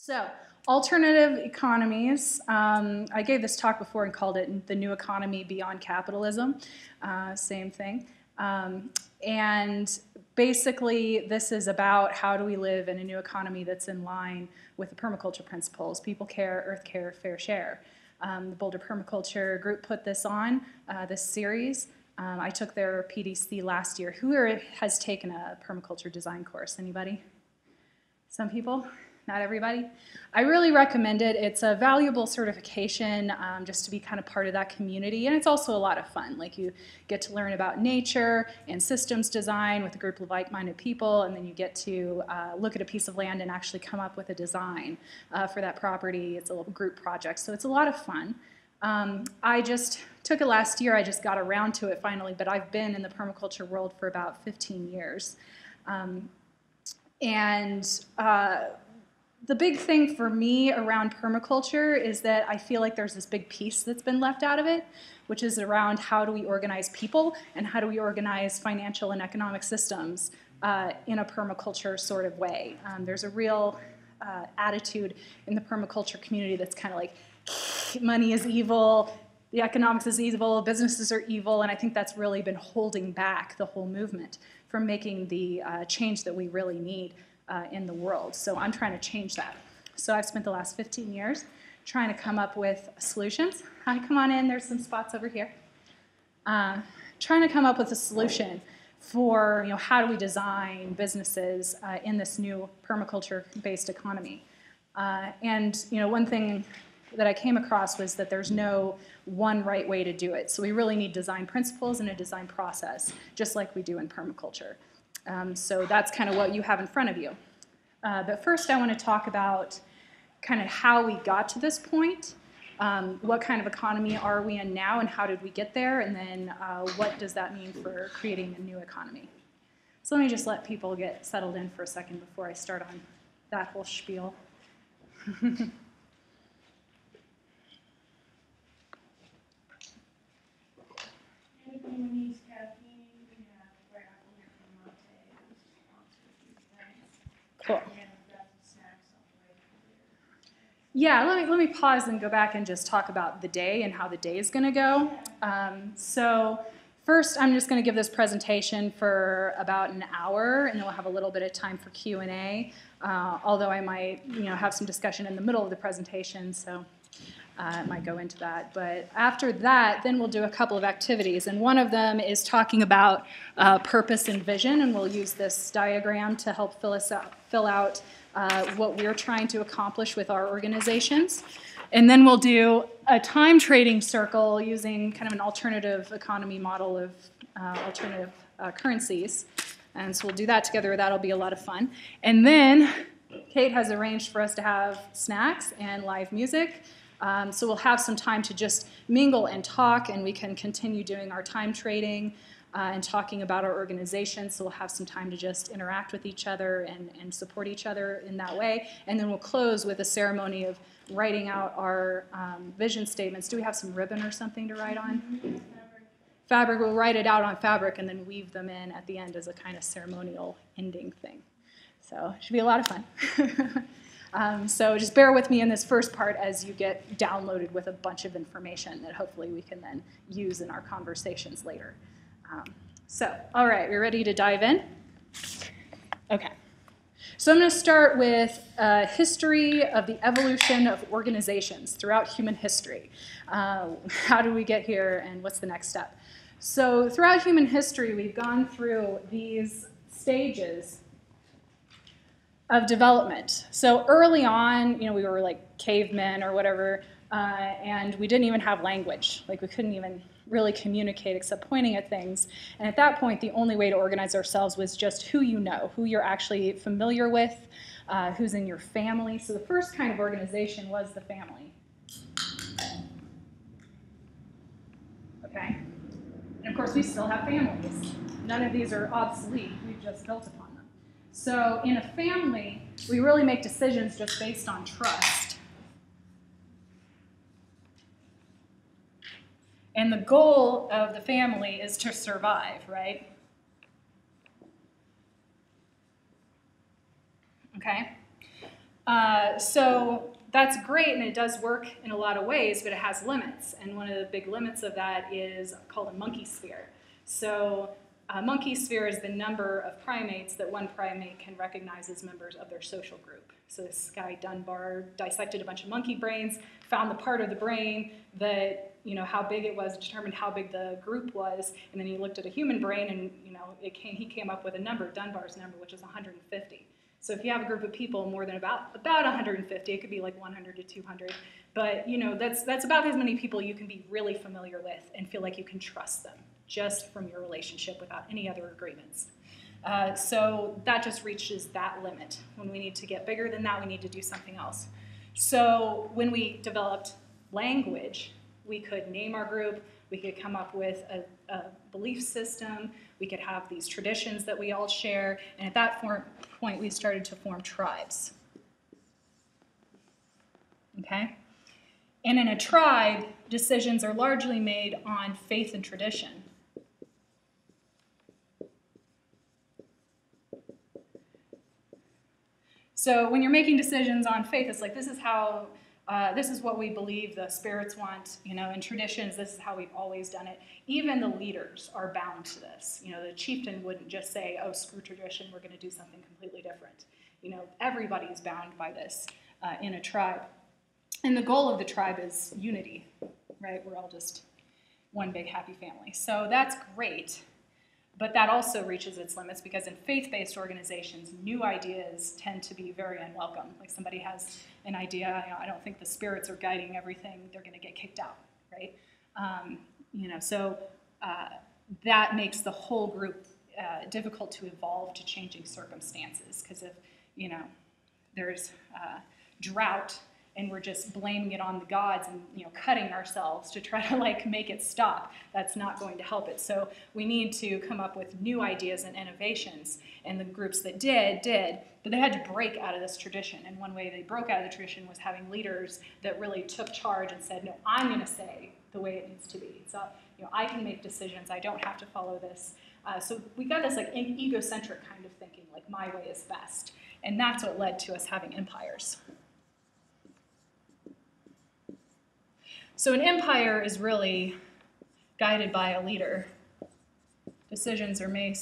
So, alternative economies. I gave this talk before and called it the new economy beyond capitalism. Same thing. And basically, this is about how do we live in a new economy that's in line with the permaculture principles: people care, earth care, fair share. The Boulder Permaculture group put this on, this series. I took their PDC last year. Who has taken a permaculture design course? Anybody? Some people? Not everybody. I really recommend it. It's a valuable certification just to be kind of part of that community, and it's also a lot of fun. Like, you get to learn about nature and systems design with a group of like-minded people, and then you get to look at a piece of land and actually come up with a design for that property. It's a little group project, so it's a lot of fun. I just took it last year. I just got around to it finally, but I've been in the permaculture world for about 15 years. The big thing for me around permaculture is that I feel like there's this big piece that's been left out of it, which is around how do we organize people and how do we organize financial and economic systems in a permaculture sort of way. There's a real attitude in the permaculture community that's kind of like, money is evil, the economics is evil, businesses are evil, and I think that's really been holding back the whole movement from making the change that we really need in the world. So I'm trying to change that. So I've spent the last 15 years trying to come up with solutions. Hi, come on in, there's some spots over here. Trying to come up with a solution for, how do we design businesses in this new permaculture-based economy. One thing that I came across was that there's no one right way to do it. So we really need design principles and a design process, just like we do in permaculture. So that's kind of what you have in front of you. But first I want to talk about kind of how we got to this point. What kind of economy are we in now and how did we get there? And then what does that mean for creating a new economy? So let me just let people get settled in for a second before I start on that whole spiel. Anything we need caffeine, we have right after your latte. Cool. Yeah, let me pause and go back and just talk about the day and how the day is going to go. So first, I'm just going to give this presentation for about an hour, and then we'll have a little bit of time for Q&A. Although I might, have some discussion in the middle of the presentation, so it might go into that. But after that, then we'll do a couple of activities, and one of them is talking about purpose and vision, and we'll use this diagram to help fill out what we're trying to accomplish with our organizations. And then we'll do a time trading circle using kind of an alternative economy model of alternative currencies. And so we'll do that together. That'll be a lot of fun. And then Kate has arranged for us to have snacks and live music. So we'll have some time to just mingle and talk, and we can continue doing our time trading and talking about our organization. So we'll have some time to just interact with each other and support each other in that way. And then we'll close with a ceremony of writing out our vision statements. Do we have some ribbon or something to write on? Fabric. We'll write it out on fabric and then weave them in at the end as a kind of ceremonial ending thing. So it should be a lot of fun. So just bear with me in this first part as you get downloaded with a bunch of information that hopefully we can then use in our conversations later. All right, we're ready to dive in? Okay. So I'm going to start with a history of the evolution of organizations throughout human history. How do we get here and what's the next step? So throughout human history, we've gone through these stages of development. So early on, we were like cavemen or whatever, and we didn't even have language. Like, we couldn't even really communicate except pointing at things. And at that point, the only way to organize ourselves was just who you know, who you're actually familiar with, who's in your family. So the first kind of organization was the family. Okay? And of course, we still have families. None of these are obsolete. We've just built upon them. So in a family, we really make decisions just based on trust. And the goal of the family is to survive, right? Okay? So that's great, and it does work in a lot of ways, but it has limits. And one of the big limits of that is called a monkey sphere. So a monkey sphere is the number of primates that one primate can recognize as members of their social group. So this guy Dunbar dissected a bunch of monkey brains, found the part of the brain that, how big it was, determined how big the group was, and then he looked at a human brain, and he came up with a number, Dunbar's number, which is 150. So if you have a group of people more than about 150, it could be like 100 to 200, but that's about as many people you can be really familiar with and feel like you can trust them just from your relationship without any other agreements. So that just reaches that limit. When we need to get bigger than that, we need to do something else. So when we developed language, we could name our group, we could come up with a belief system, we could have these traditions that we all share, and at that point we started to form tribes. Okay? And in a tribe, decisions are largely made on faith and tradition. So when you're making decisions on faith, it's like this is what we believe the spirits want, in traditions, this is how we've always done it. Even the leaders are bound to this. The chieftain wouldn't just say, oh, screw tradition, we're going to do something completely different. Everybody's bound by this in a tribe. And the goal of the tribe is unity, right? We're all just one big happy family. So that's great. But that also reaches its limits because in faith-based organizations, new ideas tend to be very unwelcome. Like somebody has an idea, I don't think the spirits are guiding everything, they're going to get kicked out, right? So that makes the whole group difficult to evolve to changing circumstances. Because if, there's drought and we're just blaming it on the gods and cutting ourselves to try to make it stop, that's not going to help it. So we need to come up with new ideas and innovations, and the groups that did, but they had to break out of this tradition. And one way they broke out of the tradition was having leaders that really took charge and said, no, I'm going to say the way it needs to be. So I can make decisions, I don't have to follow this. So we got this egocentric kind of thinking, like my way is best. And that's what led to us having empires. So an empire is really guided by a leader. Decisions are made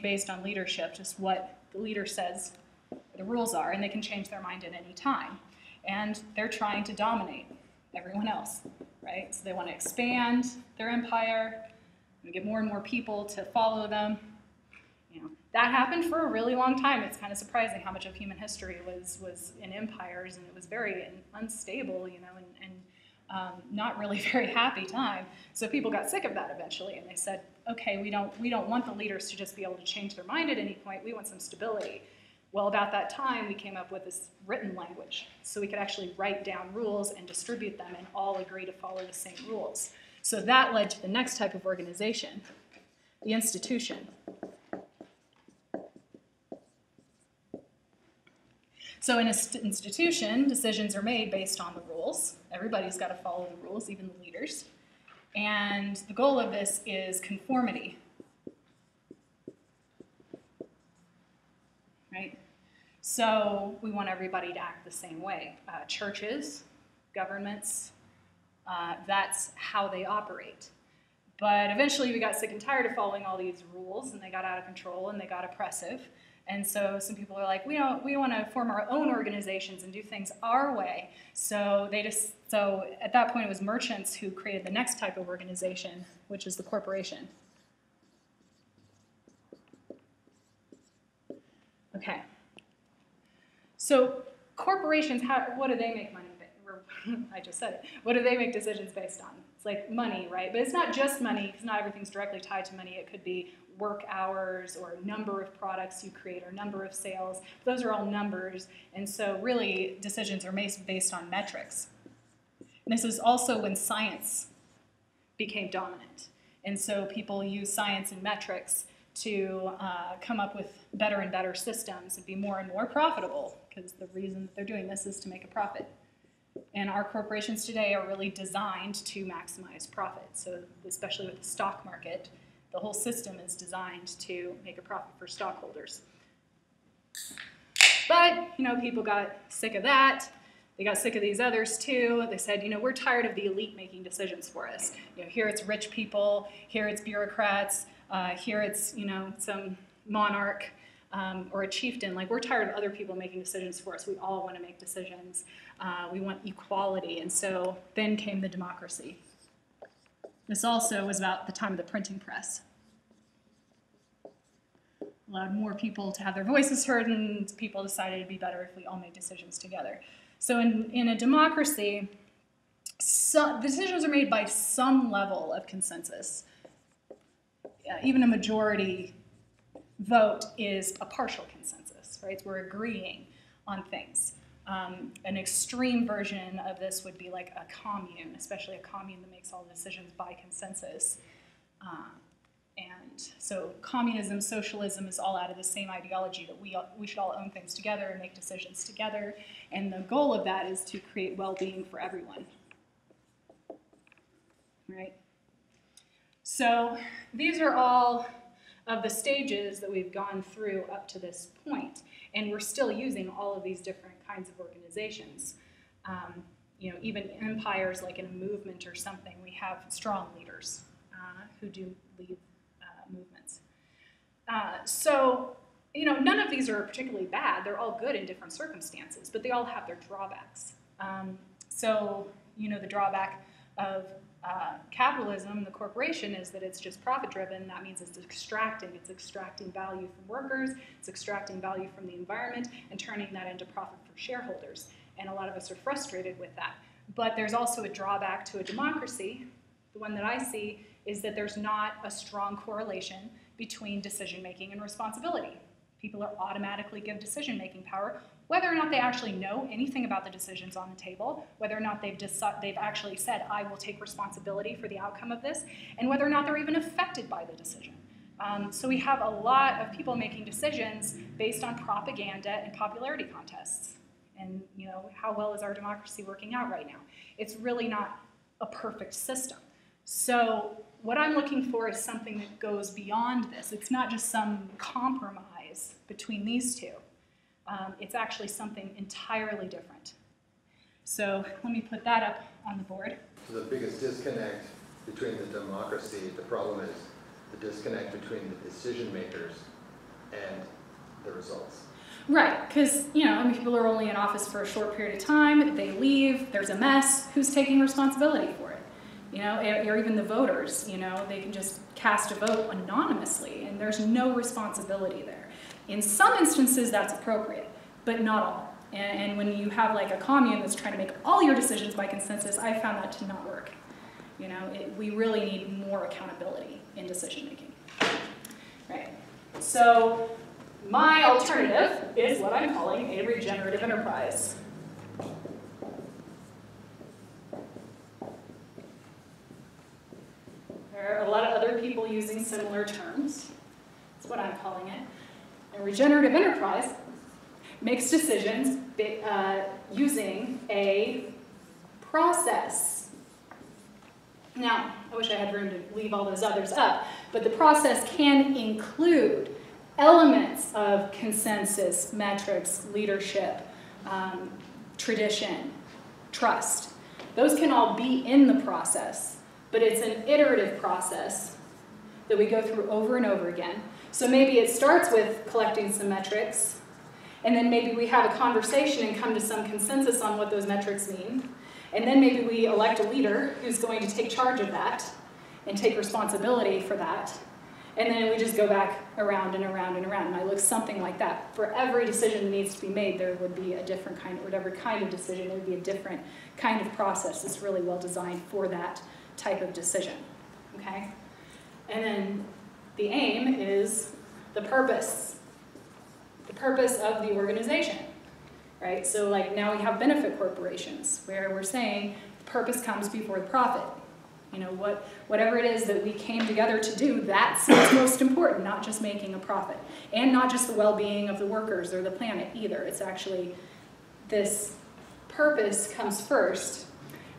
based on leadership, just what the leader says the rules are, and they can change their mind at any time. And they're trying to dominate everyone else, right? So they want to expand their empire, and get more and more people to follow them. That happened for a really long time. It's kind of surprising how much of human history was in empires, and it was very unstable, and not really very happy time. So people got sick of that eventually, and they said, okay, we don't want the leaders to just be able to change their mind at any point. We want some stability. Well, about that time, we came up with this written language. So we could actually write down rules and distribute them and all agree to follow the same rules. So that led to the next type of organization, the institution. So in an institution, decisions are made based on the rules. Everybody's got to follow the rules, even the leaders. And the goal of this is conformity. Right? So we want everybody to act the same way. Churches, governments, that's how they operate. But eventually we got sick and tired of following all these rules, and they got out of control and they got oppressive. And so some people are like, we want to form our own organizations and do things our way. So at that point it was merchants who created the next type of organization, which is the corporation. Okay. So corporations, what do they make money? I just said it. What do they make decisions based on? It's like money, right? But it's not just money, because not everything's directly tied to money. It could be work hours or number of products you create or number of sales. Those are all numbers. And so really decisions are based on metrics. And this is also when science became dominant. And so people use science and metrics to come up with better and better systems and be more and more profitable, because the reason that they're doing this is to make a profit. And our corporations today are really designed to maximize profit. So especially with the stock market, the whole system is designed to make a profit for stockholders. But, you know, people got sick of that. They got sick of these others too. They said, you know, we're tired of the elite making decisions for us. You know, here it's rich people, here it's bureaucrats, here it's, you know, some monarch or a chieftain. Like, we're tired of other people making decisions for us. We all want to make decisions. We want equality. And so then came the democracy. This also was about the time of the printing press. Allowed more people to have their voices heard, and people decided it'd be better if we all made decisions together. So in a democracy, decisions are made by some level of consensus. Even a majority vote is a partial consensus, right? So we're agreeing on things. An extreme version of this would be like a commune, especially a commune that makes all the decisions by consensus. And so communism, socialism is all out of the same ideology that we should all own things together and make decisions together. And the goal of that is to create well-being for everyone, right? So these are all of the stages that we've gone through up to this point. And we're still using all of these different kinds of organizations. You know, even empires, like in a movement or something, we have strong leaders who do lead movements. So, you know, none of these are particularly bad. They're all good in different circumstances, but they all have their drawbacks. So, you know, the drawback of capitalism, the corporation, is that it's just profit-driven. That means it's extracting value from workers, it's extracting value from the environment, and turning that into profit for shareholders. And a lot of us are frustrated with that. But there's also a drawback to a democracy. The one that I see is that there's not a strong correlation between decision-making and responsibility. People are automatically given decision-making power, whether or not they actually know anything about the decisions on the table, whether or not they've actually said, I will take responsibility for the outcome of this, and whether or not they're even affected by the decision. So we have a lot of people making decisions based on propaganda and popularity contests. And, you know, how well is our democracy working out right now? It's really not a perfect system. So what I'm looking for is something that goes beyond this. It's not just some compromise between these two. It's actually something entirely different. So let me put that up on the board. So the biggest disconnect between the democracy, the problem is the disconnect between the decision makers and the results. Right, because, you know, I mean, people are only in office for a short period of time, they leave, there's a mess, who's taking responsibility for it? You know, or even the voters, you know, they can just cast a vote anonymously, and there's no responsibility there. In some instances, that's appropriate, but not all. And when you have like a commune that's trying to make all your decisions by consensus, I found that to not work. You know, we really need more accountability in decision making. Right. So my alternative is what I'm calling a regenerative enterprise. There are a lot of other people using similar terms. That's what I'm calling it. A regenerative enterprise makes decisions using a process. Now, I wish I had room to leave all those others up, but the process can include elements of consensus, metrics, leadership, tradition, trust. Those can all be in the process, but it's an iterative process that we go through over and over again. So maybe it starts with collecting some metrics, and then maybe we have a conversation and come to some consensus on what those metrics mean. And then maybe we elect a leader who's going to take charge of that and take responsibility for that. And then we just go back around and around and around. And I look something like that. For every decision that needs to be made, there would be a different kind, whatever kind of decision, there would be a different kind of process that's really well designed for that type of decision. Okay? And then the aim is the purpose of the organization. Right? So like now we have benefit corporations where we're saying the purpose comes before the profit. You know, whatever it is that we came together to do, that's what's most important, not just making a profit. And not just the well-being of the workers or the planet either. It's actually this purpose comes first.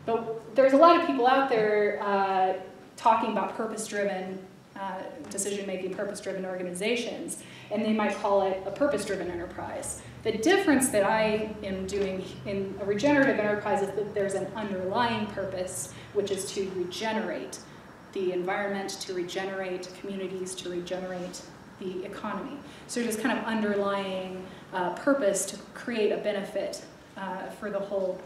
But there's a lot of people out there talking about purpose-driven decision-making, purpose-driven organizations, and they might call it a purpose-driven enterprise. The difference that I am doing in a regenerative enterprise is that there's an underlying purpose, which is to regenerate the environment, to regenerate communities, to regenerate the economy. So there's kind of underlying purpose to create a benefit for the whole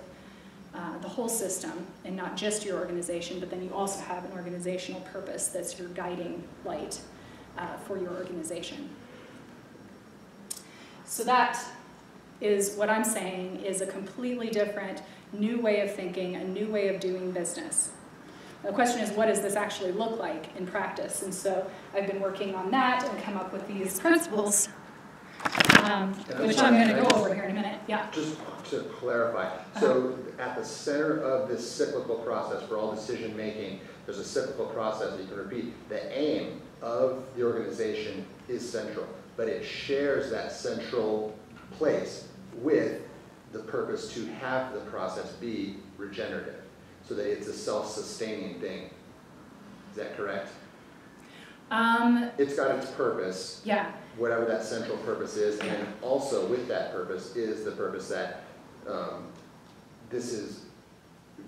system, and not just your organization, but then you also have an organizational purpose that's your guiding light for your organization. So that is what I'm saying is a completely different, new way of thinking, a new way of doing business. The question is, what does this actually look like in practice? And so I've been working on that and come up with these principles, which I'm going to go over here in a minute. Yeah. Just to clarify, so at the center of this cyclical process for all decision making, there's a cyclical process that you can repeat. The aim of the organization is central, but it shares that central place with the purpose to have the process be regenerative, so that it's a self-sustaining thing. Is that correct? It's got its purpose, yeah. Whatever that central purpose is, and also with that purpose is the purpose that this is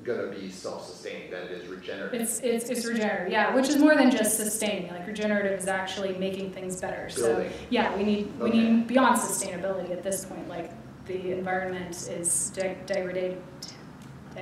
going to be self-sustaining, that it is regenerative. It's regenerative, yeah, which is more than just sustaining. Like regenerative is actually making things better. Building. So yeah, we need beyond sustainability at this point. Like the environment is degraded. I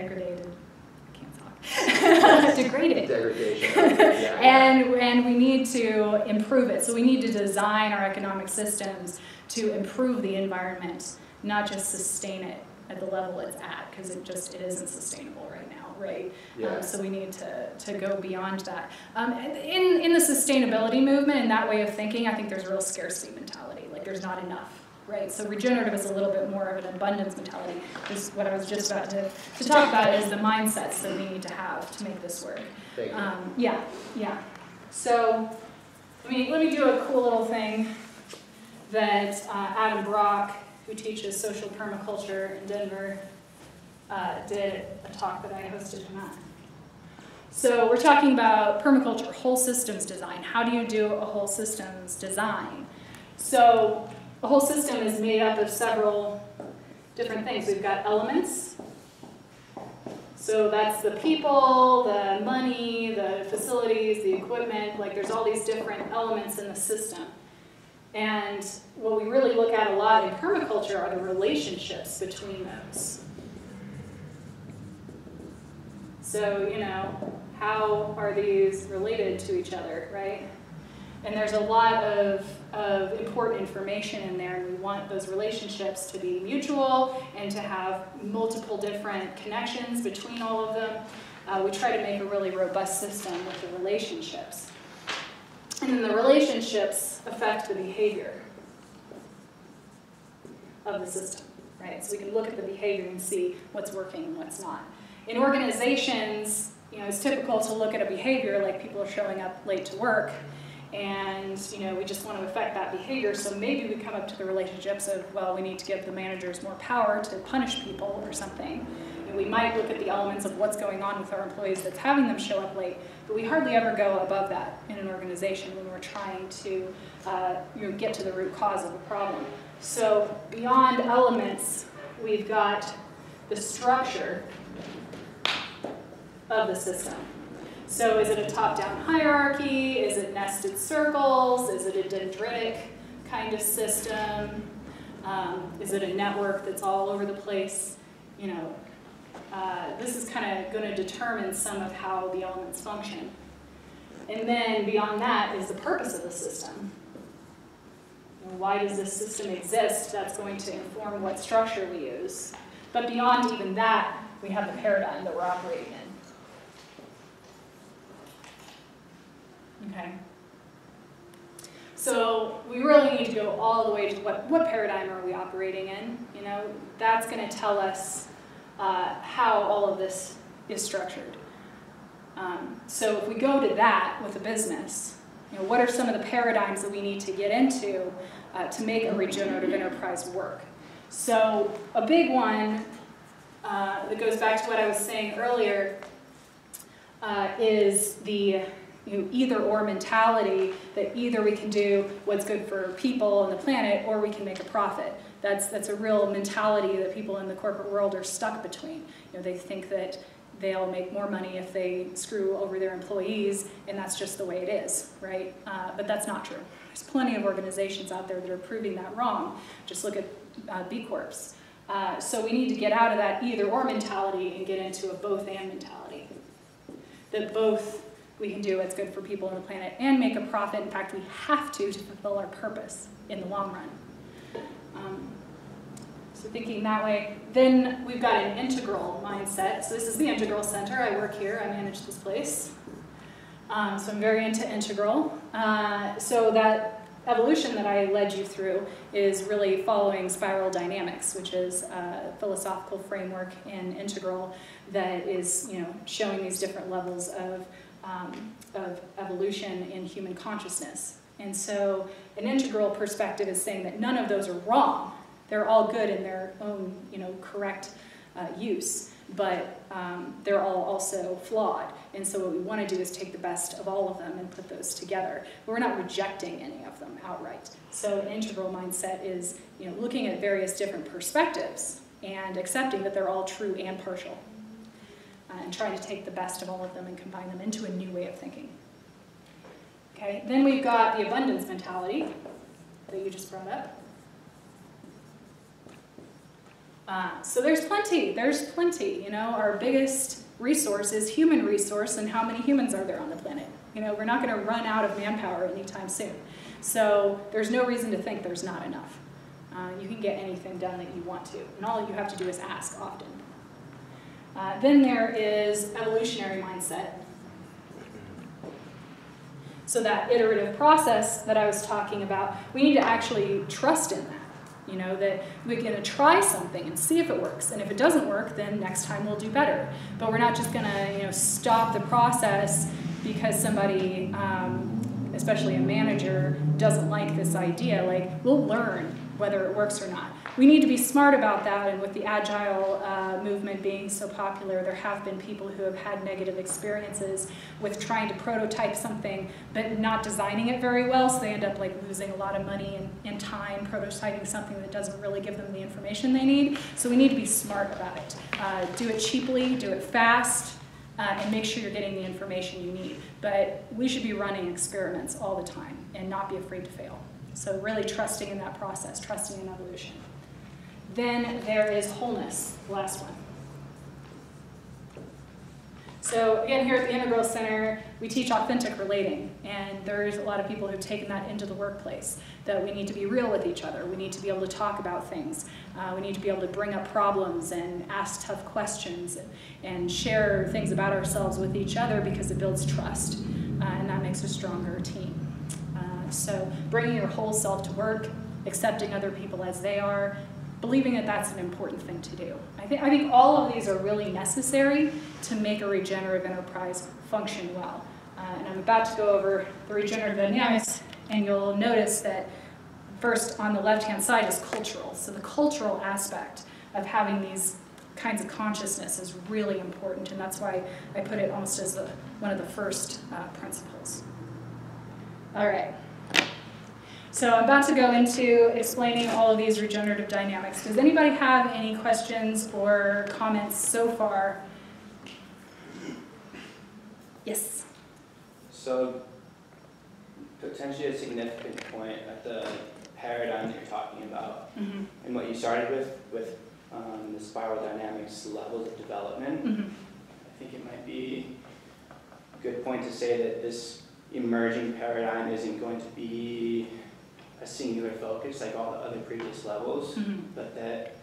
can't talk. Degraded. Degradation. Yeah. And we need to improve it. So we need to design our economic systems to improve the environment, not just sustain it at the level it's at, because it isn't sustainable right now, right? Yeah. So we need to go beyond that. In the sustainability movement, in that way of thinking, I think there's a real scarcity mentality. Like there's not enough, right? So regenerative is a little bit more of an abundance mentality. This is what I was just about to talk about, is the mindsets that we need to have to make this work. Thank you. Yeah. So let me do a cool little thing that Adam Brock, who teaches social permaculture in Denver, did a talk that I hosted him at. So we're talking about permaculture, whole systems design. How do you do a whole systems design? So a whole system is made up of several different things. We've got elements. So that's the people, the money, the facilities, the equipment. Like there's all these different elements in the system. And what we really look at a lot in permaculture are the relationships between those. So, how are these related to each other, right? And there's a lot of important information in there, and we want those relationships to be mutual and to have multiple different connections between all of them. We try to make a really robust system with the relationships. And then the relationships affect the behavior of the system, right? So we can look at the behavior and see what's working and what's not. In organizations, it's typical to look at a behavior like people are showing up late to work, and we just want to affect that behavior. So maybe we come up to the relationships of, well, we need to give the managers more power to punish people or something. We might look at the elements of what's going on with our employees that's having them show up late, but we hardly ever go above that in an organization when we're trying to get to the root cause of a problem. So beyond elements, we've got the structure of the system. So is it a top-down hierarchy? Is it nested circles? Is it a dendritic kind of system? Is it a network that's all over the place? This is kind of going to determine some of how the elements function. And then beyond that is the purpose of the system. Why does this system exist? That's going to inform what structure we use. But beyond even that, we have the paradigm that we're operating in. Okay. So we really need to go all the way to what paradigm are we operating in? That's going to tell us how all of this is structured. So if we go to that with a business, what are some of the paradigms that we need to get into to make a regenerative enterprise work? So a big one that goes back to what I was saying earlier is the either or mentality, that either we can do what's good for people and the planet or we can make a profit. That's a real mentality that people in the corporate world are stuck between. They think that they'll make more money if they screw over their employees, and that's just the way it is, right? But that's not true. There's plenty of organizations out there that are proving that wrong. Just look at B Corps. So we need to get out of that either or mentality and get into a both and mentality. That both we can do what's good for people and the planet and make a profit. In fact, we have to fulfill our purpose in the long run. So thinking that way, then we've got an integral mindset. So this is the Integral Center. I work here. I manage this place. So I'm very into integral. So that evolution that I led you through is really following spiral dynamics, which is a philosophical framework in integral that is, showing these different levels of evolution in human consciousness. And so an integral perspective is saying that none of those are wrong. They're all good in their own, correct use, but they're all also flawed. And so what we want to do is take the best of all of them and put those together. But we're not rejecting any of them outright. So an integral mindset is, looking at various different perspectives and accepting that they're all true and partial, and trying to take the best of all of them and combine them into a new way of thinking. Okay, then we've got the abundance mentality that you just brought up. So there's plenty, our biggest resource is human resource, and how many humans are there on the planet? We're not going to run out of manpower anytime soon. So there's no reason to think there's not enough. You can get anything done that you want to, and all you have to do is ask often. Then there is evolutionary mindset. So that iterative process that I was talking about, we need to actually trust in that. That we're going to try something and see if it works. And if it doesn't work, then next time we'll do better. But we're not just going to, stop the process because somebody, especially a manager, doesn't like this idea. We'll learn whether it works or not. We need to be smart about that, and with the Agile movement being so popular, there have been people who have had negative experiences with trying to prototype something but not designing it very well, so they end up losing a lot of money and time prototyping something that doesn't really give them the information they need. So we need to be smart about it. Do it cheaply, do it fast, and make sure you're getting the information you need. But we should be running experiments all the time and not be afraid to fail. So really trusting in that process, trusting in evolution. Then there is wholeness, the last one. So again, here at the Integral Center, we teach authentic relating, and there's a lot of people who've taken that into the workplace, that we need to be real with each other. We need to be able to talk about things. We need to be able to bring up problems and ask tough questions and share things about ourselves with each other, because it builds trust, and that makes a stronger team. So bringing your whole self to work, accepting other people as they are, believing that that's an important thing to do. I think all of these are really necessary to make a regenerative enterprise function well. And I'm about to go over the regenerative dynamics, and you'll notice that first on the left-hand side is cultural. So the cultural aspect of having these kinds of consciousness is really important, and that's why I put it almost as one of the first principles. All right. So I'm about to go into explaining all of these regenerative dynamics. Does anybody have any questions or comments so far? Yes? So potentially a significant point at the paradigm that you're talking about, and what you started with the spiral dynamics levels of development, I think it might be a good point to say that this emerging paradigm isn't going to be a singular focus like all the other previous levels, but that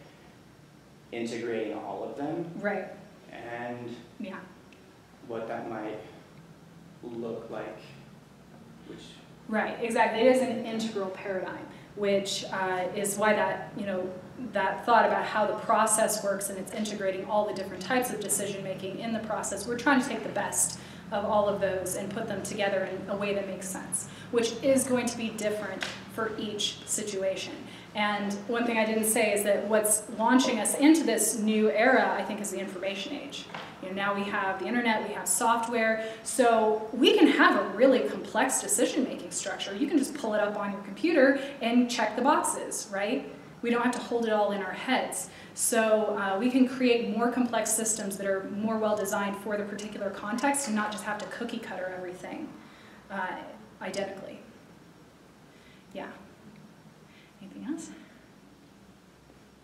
integrating all of them, right, and what that might look like, which right, exactly. It is an integral paradigm, which is why that that thought about how the process works, and it's integrating all the different types of decision making in the process. We're trying to take the best of all of those and put them together in a way that makes sense, which is going to be different for each situation. And one thing I didn't say is that what's launching us into this new era, I think, is the information age. now we have the internet, we have software, so we can have a really complex decision-making structure. You can just pull it up on your computer and check the boxes, right? We don't have to hold it all in our heads. So we can create more complex systems that are more well-designed for the particular context and not just have to cookie-cutter everything identically. Yeah. Anything else?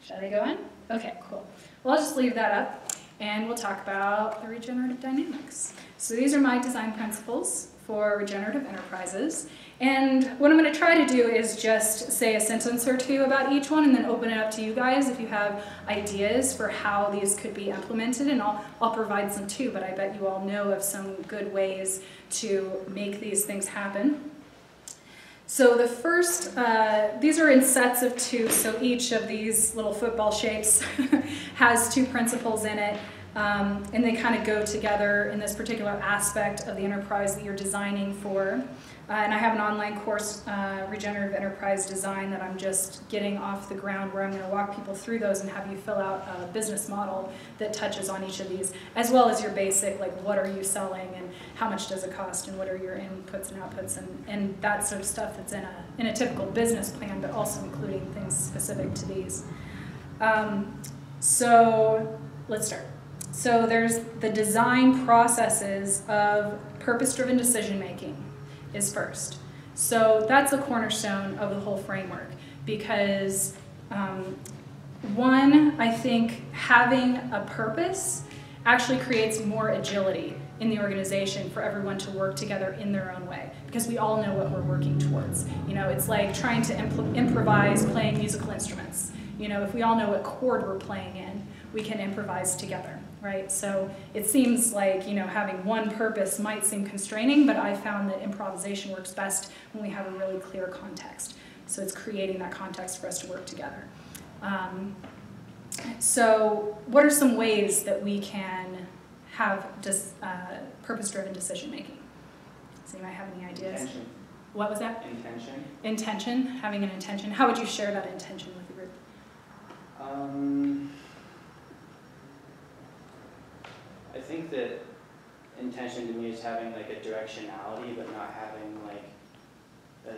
Shall I go on? Okay, cool. Well, I'll just leave that up, and we'll talk about the regenerative dynamics. So these are my design principles for regenerative enterprises. And what I'm going to try to do is just say a sentence or two about each one and then open it up to you guys if you have ideas for how these could be implemented. And I'll provide some too, but I bet you all know of some good ways to make these things happen. So the first, these are in sets of two, so each of these little football shapes has two principles in it, and they kind of go together in this particular aspect of the enterprise that you're designing for. And I have an online course, Regenerative Enterprise Design, that I'm just getting off the ground, where I'm going to walk people through those and have you fill out a business model that touches on each of these, as well as your basic, like what are you selling and how much does it cost and what are your inputs and outputs and that sort of stuff that's in a typical business plan, but also including things specific to these. So let's start. So there's the design processes of purpose-driven decision-making is first. So that's a cornerstone of the whole framework because one, I think having a purpose actually creates more agility in the organization for everyone to work together in their own way because we all know what we're working towards. You know, it's like trying to improvise playing musical instruments. You know, if we all know what chord we're playing in, we can improvise together. Right? So it seems like, you know, having one purpose might seem constraining, but I found that improvisation works best when we have a really clear context. So it's creating that context for us to work together. So what are some ways that we can have purpose-driven decision-making? Does anybody have any ideas? Intention. What was that? Intention. Intention, having an intention. How would you share that intention with the group? I think that intention to me is having like a directionality, but not having like a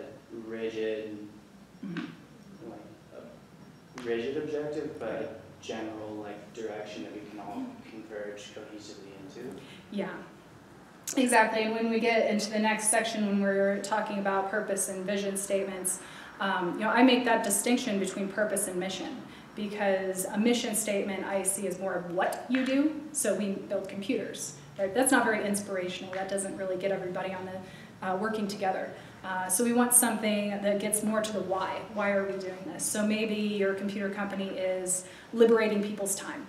rigid, like a rigid objective, but a general like direction that we can all converge cohesively into. Yeah, exactly. And when we get into the next section, when we're talking about purpose and vision statements, you know, I make that distinction between purpose and mission. Because a mission statement I see as more of what you do. So we build computers, right? That's not very inspirational. That doesn't really get everybody on the working together. So we want something that gets more to the why. Why are we doing this? So maybe your computer company is liberating people's time.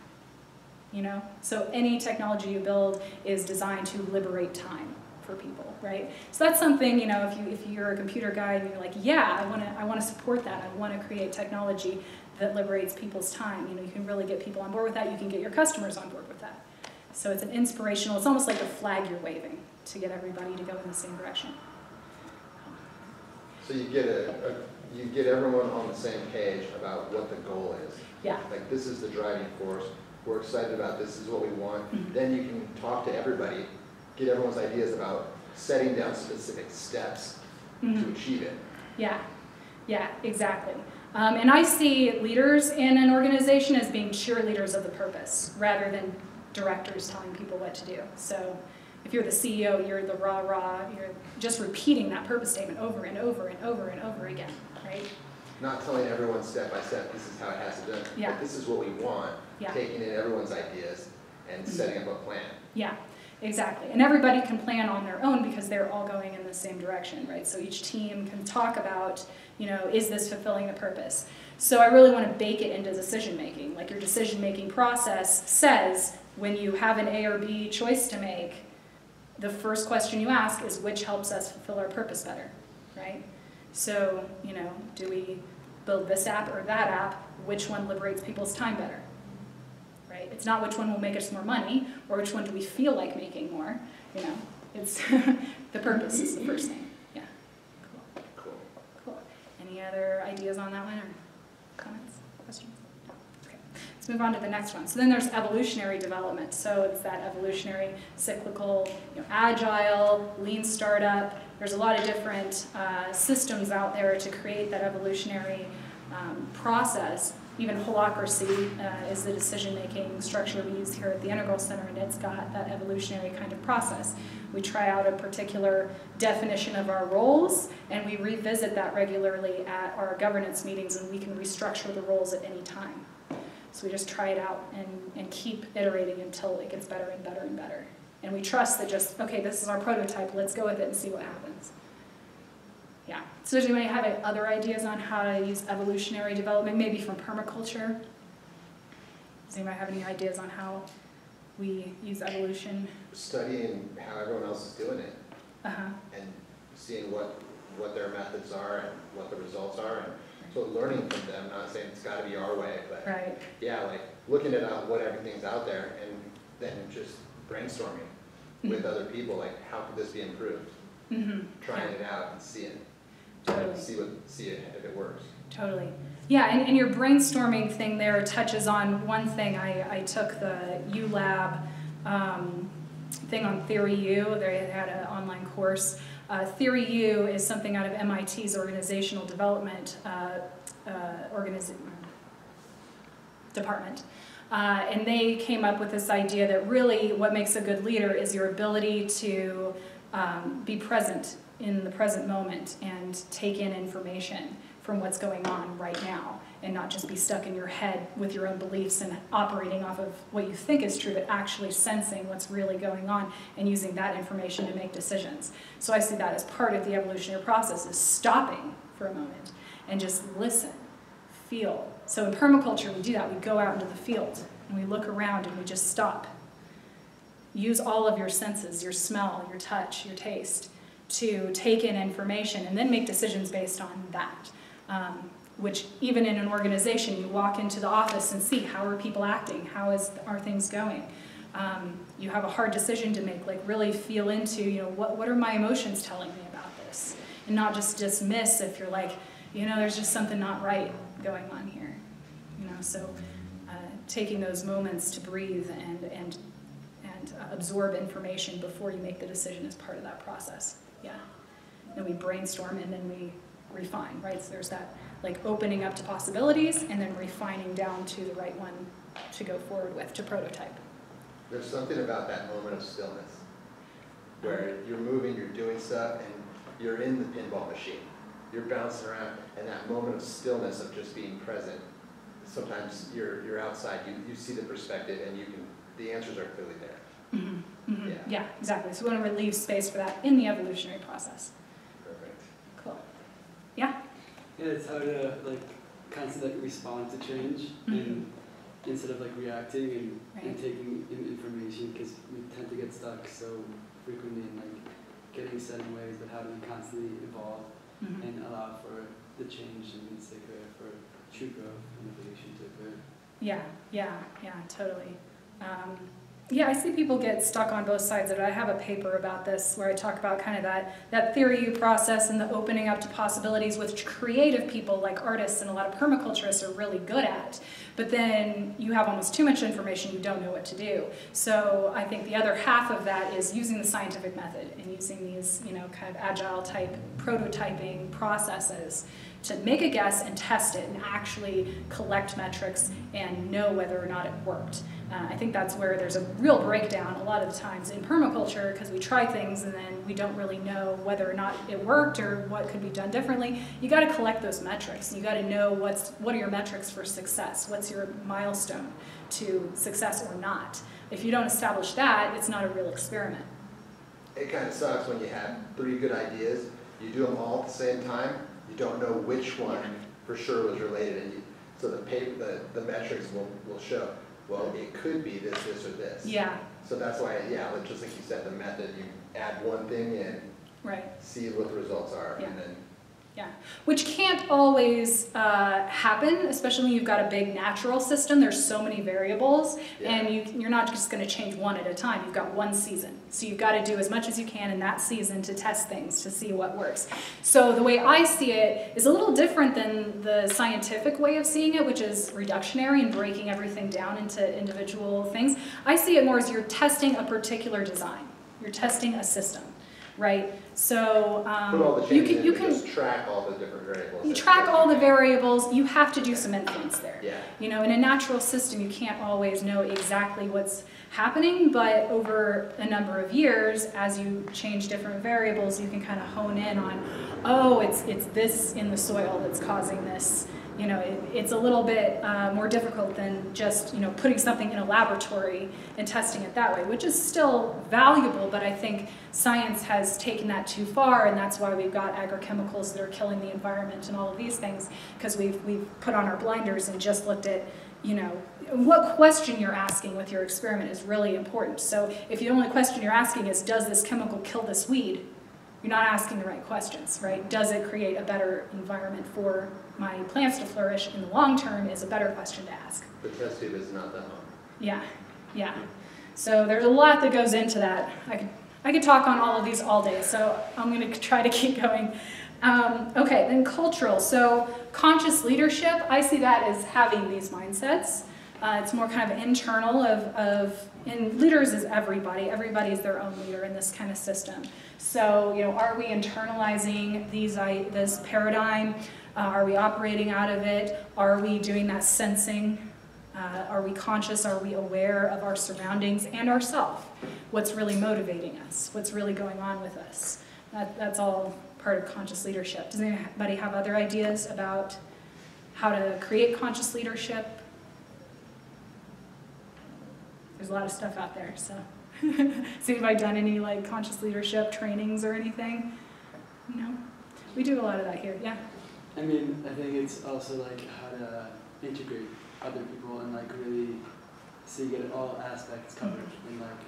You know, so any technology you build is designed to liberate time for people, right? So that's something, you know, if you're a computer guy and you're like, yeah, I want to support that. I want to create technology that liberates people's time. You know, you can really get people on board with that. You can get your customers on board with that. So it's an inspirational, it's almost like a flag you're waving to get everybody to go in the same direction. So you get everyone on the same page about what the goal is. Yeah. Like this is the driving force. We're excited about this. This is what we want. Mm-hmm. Then you can talk to everybody, get everyone's ideas about setting down specific steps to achieve it. Yeah. Yeah, exactly. And I see leaders in an organization as being cheerleaders of the purpose rather than directors telling people what to do. So if you're the CEO, you're the rah-rah, you're just repeating that purpose statement over and over and over and over again, right? Not telling everyone step by step, this is how it has to be done, Yeah. but this is what we want, Yeah. taking in everyone's ideas and setting up a plan. Yeah, exactly. And everybody can plan on their own because they're all going in the same direction, right? So each team can talk about, you know, is this fulfilling the purpose? So I really want to bake it into decision-making. Like your decision-making process says when you have an A or B choice to make, the first question you ask is which helps us fulfill our purpose better, right? So, you know, do we build this app or that app? Which one liberates people's time better, right? It's not which one will make us more money or which one do we feel like making more, you know. It's the purpose is the first thing. Yeah, cool. Cool. Cool. Any other ideas on that one or comments, questions? No. Okay. Let's move on to the next one. So then there's evolutionary development. So it's that evolutionary, cyclical, agile, lean startup. There's a lot of different systems out there to create that evolutionary process. Even holacracy is the decision-making structure we use here at the Integral Center, and it's got that evolutionary kind of process. We try out a particular definition of our roles, and we revisit that regularly at our governance meetings, and we can restructure the roles at any time. So we just try it out and keep iterating until it gets better and better and better. And we trust that just, okay, this is our prototype, let's go with it and see what happens. Yeah. So does anybody have other ideas on how to use evolutionary development, maybe from permaculture? Does anybody have any ideas on how we use evolution? Studying how everyone else is doing it, and seeing what their methods are and what the results are, and so learning from them. Not saying it's got to be our way, but yeah, like looking at what everything's out there, and then just brainstorming with other people, like how could this be improved? Trying it out and seeing. Totally. See it if it works. Totally. Yeah, and your brainstorming thing there touches on one thing. I took the ULab thing on Theory U. They had an online course. Theory U is something out of MIT's organizational development department. And they came up with this idea that really what makes a good leader is your ability to be present in the present moment and take in information from what's going on right now, and not just be stuck in your head with your own beliefs and operating off of what you think is true, but actually sensing what's really going on and using that information to make decisions. So I see that as part of the evolutionary process, is stopping for a moment and just listen, feel. So in permaculture we do that. We go out into the field and we look around and we just stop. Use all of your senses, your smell, your touch, your taste, to take in information and then make decisions based on that. Which even in an organization, you walk into the office and see how are people acting, are things going. You have a hard decision to make, like really feel into, what are my emotions telling me about this? And not just dismiss if you're like, there's just something not right going on here. So taking those moments to breathe and absorb information before you make the decision is part of that process. Yeah. Then we brainstorm and then we refine, right? So there's that like opening up to possibilities and then refining down to the right one to go forward with, to prototype. There's something about that moment of stillness where you're moving, you're doing stuff, and you're in the pinball machine. You're bouncing around, and that moment of stillness of just being present. Sometimes you're outside, you see the perspective, and the answers are clearly there. Yeah, exactly. So we want to leave space for that in the evolutionary process. Perfect. Cool. Yeah? Yeah, it's how to constantly respond to change and instead of reacting and taking in information, because we tend to get stuck so frequently in getting set in ways, but how do we constantly evolve and allow for the change and stick for true growth and evolution to occur. Yeah, totally. Yeah, I see people get stuck on both sides of it. I have a paper about this where I talk about kind of that theory U process and the opening up to possibilities, which creative people like artists and a lot of permaculturists are really good at. But then you have almost too much information, you don't know what to do. So I think the other half of that is using the scientific method and using these, kind of agile type prototyping processes to make a guess and test it and actually collect metrics and know whether or not it worked. I think that's where there's a real breakdown a lot of the times in permaculture, because we try things and then we don't really know whether or not it worked or what could be done differently. You got to collect those metrics. You got to know what are your metrics for success. What's your milestone to success or not? If you don't establish that, it's not a real experiment. It kind of sucks when you have 3 good ideas, you do them all at the same time, you don't know which one for sure was related, and so the metrics will show. Well, it could be this, or this. Yeah. So that's why, just like you said, the method, you add one thing in, right. see what the results are, and then Yeah, which can't always happen, especially when you've got a big natural system. There's so many variables, and you're not just going to change one at a time. You've got one season, so you've got to do as much as you can in that season to test things, to see what works. So the way I see it is a little different than the scientific way of seeing it, which is reductionary and breaking everything down into individual things. I see it more as you're testing a particular design. You're testing a system. Right, so Put all the you changes can in, just track all the different variables. you track all the variables. You have to do some influence there. Yeah. You know, in a natural system, you can't always know exactly what's happening, but over a number of years, as you change different variables, you can kind of hone in on, oh, it's this in the soil that's causing this. You know, it's a little bit more difficult than just, you know, putting something in a laboratory and testing it that way, which is still valuable, but I think science has taken that too far, and that's why we've got agrochemicals that are killing the environment and all of these things, because we've put on our blinders and just looked at, you know, what question you're asking with your experiment is really important. So if the only question you're asking is, does this chemical kill this weed? You're not asking the right questions, right? Does it create a better environment for my plants to flourish in the long term is a better question to ask. The test tube is not the home. Yeah, yeah. So there's a lot that goes into that. I could talk on all of these all day, so I'm going to try to keep going. Okay, then cultural. So conscious leadership, I see that as having these mindsets. It's more kind of internal and leaders is everybody. Everybody is their own leader in this kind of system. So, you know, are we internalizing this paradigm? Are we operating out of it? Are we doing that sensing? Are we conscious? Are we aware of our surroundings and ourselves? What's really motivating us? What's really going on with us? That's all part of conscious leadership. Does anybody have other ideas about how to create conscious leadership? There's a lot of stuff out there, so. Has anybody done any like conscious leadership trainings or anything? No? We do a lot of that here, yeah. I mean, I think it's also like how to integrate other people and like really so you get all aspects covered and like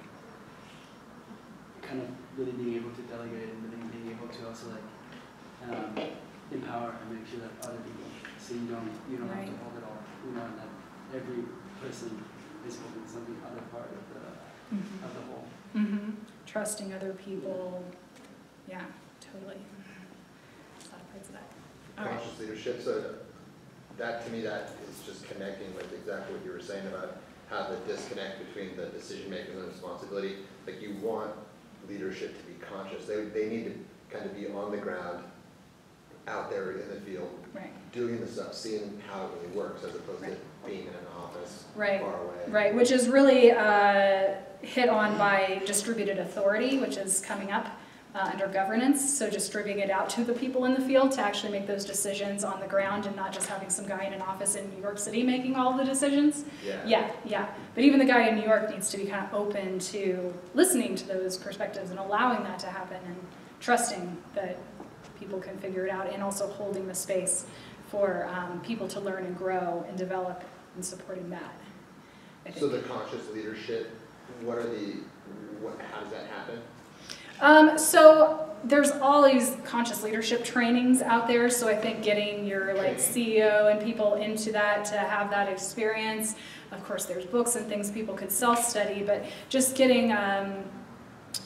kind of really being able to delegate and really being able to also like empower and make sure that other people so you don't have to hold it all, you know, and that every person is holding something other part of the whole. Mm-hmm. Trusting other people, yeah, totally. There's a lot of parts of that. All right. Conscious leadership, so that to me, that is just connecting with exactly what you were saying about how the disconnect between the decision making and the responsibility. Like you want leadership to be conscious. They need to kind of be on the ground, out there in the field, doing the stuff, seeing how it really works, as opposed to being in an office far away. Right, which is really hit on by distributed authority, which is coming up under governance. So distributing it out to the people in the field to actually make those decisions on the ground and not just having some guy in an office in New York City making all the decisions. Yeah. But even the guy in New York needs to be kind of open to listening to those perspectives and allowing that to happen and trusting that people can figure it out, and also holding the space for people to learn and grow and develop and supporting that. So the conscious leadership, how does that happen? So there's all these conscious leadership trainings out there. So I think getting your like CEO and people into that to have that experience. Of course, there's books and things people could self-study, but just getting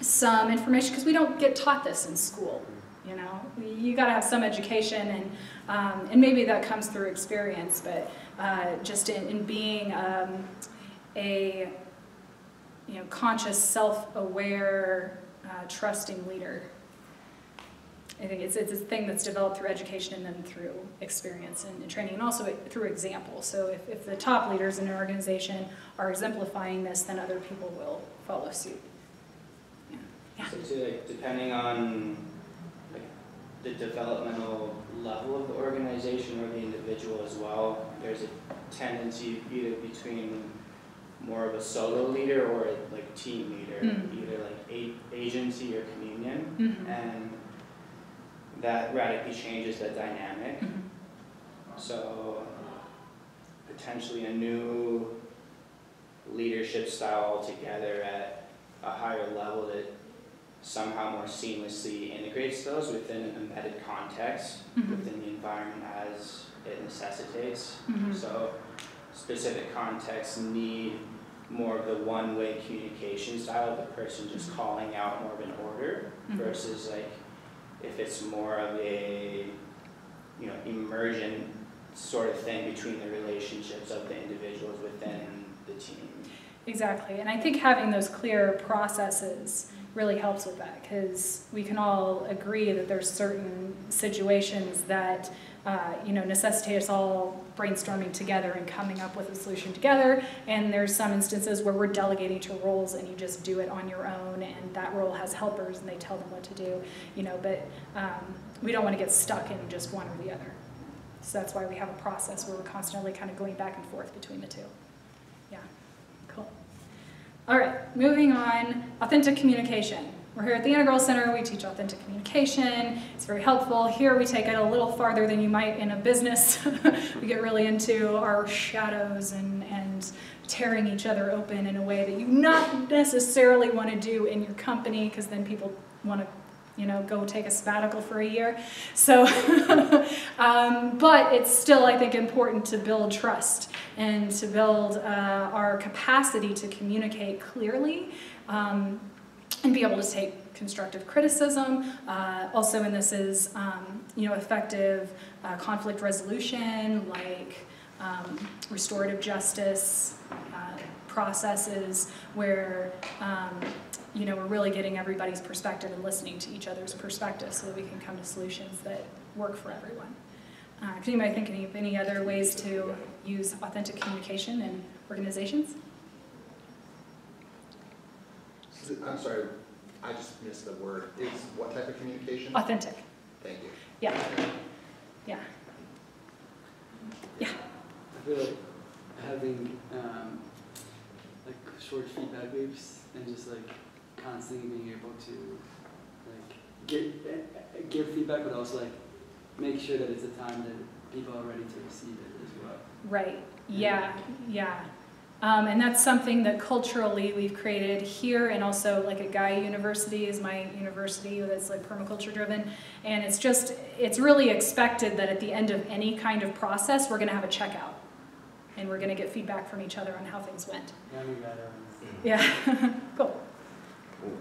some information, because we don't get taught this in school. You know, you got to have some education, and maybe that comes through experience, but just in being a conscious, self-aware, trusting leader. I think it's a thing that's developed through education and then through experience and training, and also through example. So if the top leaders in an organization are exemplifying this, then other people will follow suit. Yeah. So depending on the developmental level of the organization or the individual as well, there's a tendency either between more of a solo leader or a like team leader, either like agency or communion, and that radically changes the dynamic. So potentially a new leadership style altogether at a higher level that somehow more seamlessly integrates those within an embedded context, within the environment as it necessitates. So specific contexts need more of the one-way communication style of the person just calling out more of an order versus like if it's more of a immersion sort of thing between the relationships of the individuals within the team. Exactly, and I think having those clear processes really helps with that, because we can all agree that there's certain situations that necessitate us all brainstorming together and coming up with a solution together, and there's some instances where we're delegating to roles and you just do it on your own, and that role has helpers and they tell them what to do, but we don't want to get stuck in just one or the other. So that's why we have a process where we're constantly kind of going back and forth between the two. Yeah, cool. All right, moving on, authentic communication. We're here at the Integral Center, we teach authentic communication. It's very helpful. Here we take it a little farther than you might in a business. We get really into our shadows and tearing each other open in a way that you not necessarily want to do in your company, because then people want to go take a sabbatical for a year. So, but it's still, I think, important to build trust and to build our capacity to communicate clearly and be able to take constructive criticism. Also, and this is, effective conflict resolution, like restorative justice processes where we're really getting everybody's perspective and listening to each other's perspective so that we can come to solutions that work for everyone. Can anybody think of any other ways to use authentic communication in organizations? I'm sorry, I just missed the word. It's what type of communication? Authentic. Thank you. Yeah. Yeah. Yeah. I feel like having like short feedback loops and just like constantly being able to like give feedback, but also like make sure that it's a time that people are ready to receive it as well. Right. Yeah. Yeah. And that's something that culturally we've created here, and also like at Gaia University is my university that's like permaculture driven, and it's really expected that at the end of any kind of process we're going to have a checkout, and we're going to get feedback from each other on how things went. Yeah. Cool.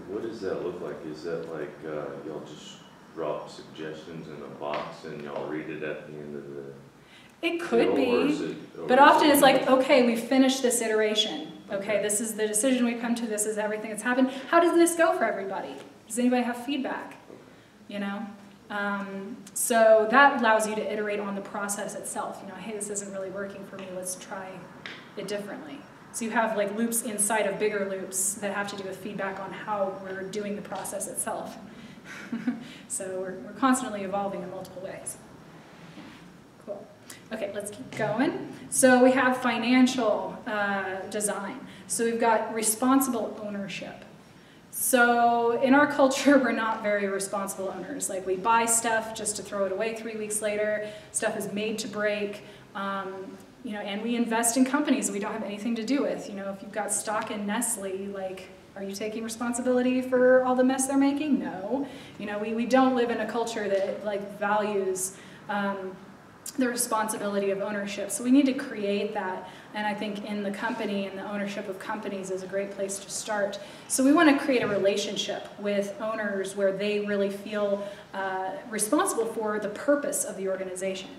What does that look like? Is that like y'all just drop suggestions in a box and y'all read it at the end of the... It could be, but often it's like, okay, we finished this iteration. Okay, this is the decision we've come to. This is everything that's happened. How does this go for everybody? Does anybody have feedback? So that allows you to iterate on the process itself. Hey, this isn't really working for me. Let's try it differently. So you have like loops inside of bigger loops that have to do with feedback on how we're doing the process itself. So we're constantly evolving in multiple ways. Cool. Okay, let's keep going. So we have financial design. So we've got responsible ownership. So in our culture, we're not very responsible owners. Like we buy stuff just to throw it away 3 weeks later. Stuff is made to break. And we invest in companies we don't have anything to do with. If you've got stock in Nestle, like, are you taking responsibility for all the mess they're making? No. We don't live in a culture that like values the responsibility of ownership. So we need to create that. And I think in the company and the ownership of companies is a great place to start. So we want to create a relationship with owners where they really feel responsible for the purpose of the organization.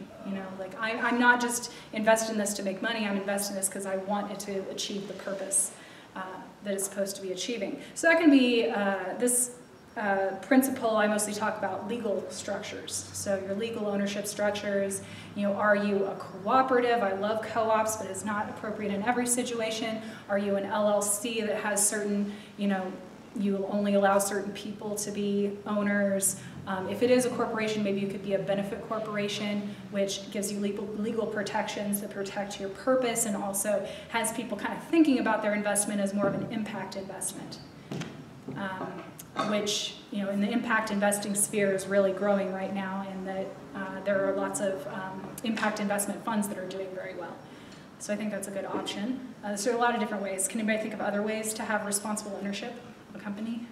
Like I'm not just investing in this to make money, I'm investing in this because I want it to achieve the purpose that it's supposed to be achieving. So that can be this principle. I mostly talk about legal structures. So your legal ownership structures, are you a cooperative? I love co-ops, but it's not appropriate in every situation. Are you an LLC that has certain, you only allow certain people to be owners? If it is a corporation, maybe you could be a benefit corporation, which gives you legal protections that protect your purpose and also has people kind of thinking about their investment as more of an impact investment. Which, in the impact investing sphere is really growing right now, and that there are lots of impact investment funds that are doing very well. So I think that's a good option. So there are a lot of different ways. Can anybody think of other ways to have responsible ownership of a company?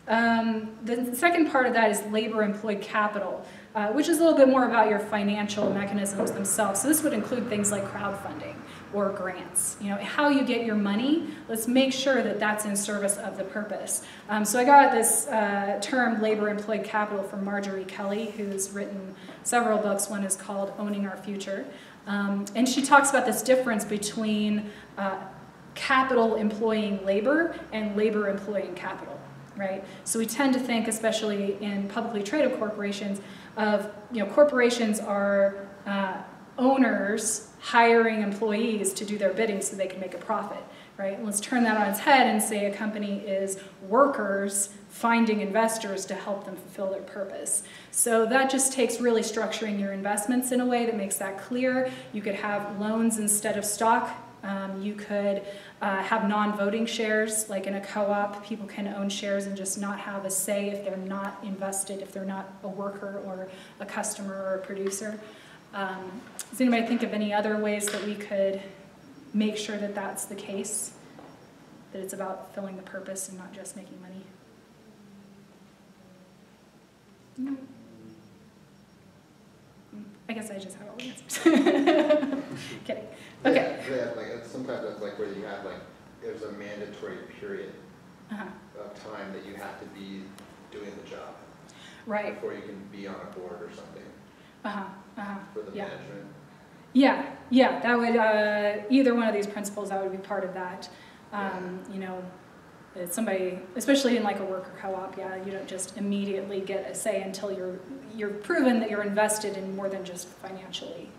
The second part of that is labor-employed capital, which is a little bit more about your financial mechanisms themselves. So this would include things like crowdfunding or grants. You know, how you get your money, let's make sure that that's in service of the purpose. So I got this term labor-employed capital from Marjorie Kelly, who's written several books. One is called Owning Our Future. And she talks about this difference between capital employing labor and labor employing capital. Right? So we tend to think, especially in publicly traded corporations, of, you know, corporations are owners hiring employees to do their bidding so they can make a profit, right? And let's turn that on its head and say a company is workers finding investors to help them fulfill their purpose. So that just takes really structuring your investments in a way that makes that clear. You could have loans instead of stock. You could have non-voting shares, like in a co-op. People can own shares and just not have a say if they're not invested, if they're not a worker or a customer or a producer. Does anybody think of any other ways that we could make sure that that's the case? That it's about fulfilling the purpose and not just making money? No. I guess I just have all the answers. Kidding. Okay. Yeah, like sometimes that's like where you have like there's a mandatory period of time that you have to be doing the job, right, before you can be on a board or something for the management. Yeah, that would either one of these principles, that would be part of that. You know, it's somebody, especially in like a worker co-op, you don't just immediately get a say until you're proven that you're invested in more than just financially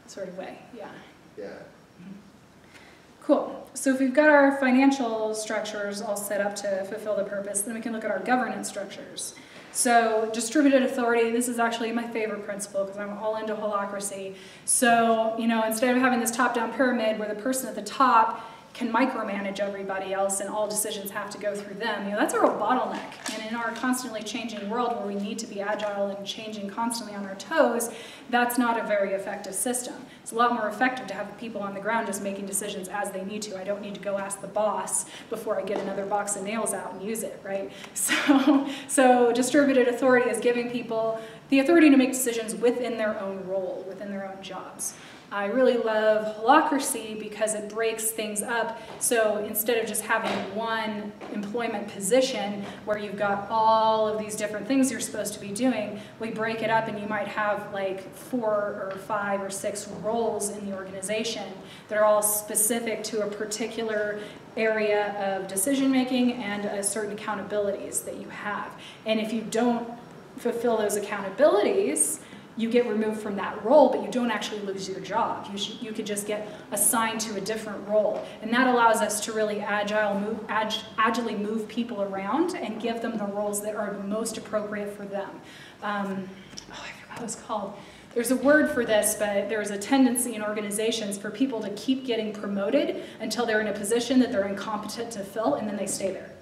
sort of way. Yeah. Cool. So if we've got our financial structures all set up to fulfill the purpose, then we can look at our governance structures. So distributed authority, this is actually my favorite principle because I'm all into holacracy. So, you know, instead of having this top-down pyramid where the person at the top can micromanage everybody else and all decisions have to go through them, you know, that's a real bottleneck. And in our constantly changing world where we need to be agile and changing constantly on our toes, that's not a very effective system. It's a lot more effective to have people on the ground just making decisions as they need to. I don't need to go ask the boss before I get another box of nails out and use it, right? So distributed authority is giving people the authority to make decisions within their own role, within their own jobs. I really love holacracy because it breaks things up. So instead of just having one employment position where you've got all of these different things you're supposed to be doing, we break it up and you might have like 4 or 5 or 6 roles in the organization that are all specific to a particular area of decision making and certain accountabilities that you have. And if you don't fulfill those accountabilities, you get removed from that role, but you don't actually lose your job. You could just get assigned to a different role. And that allows us to really agilely move people around and give them the roles that are the most appropriate for them. I forgot what it's called. There's a word for this, but there's a tendency in organizations for people to keep getting promoted until they're in a position that they're incompetent to fill, and then they stay there.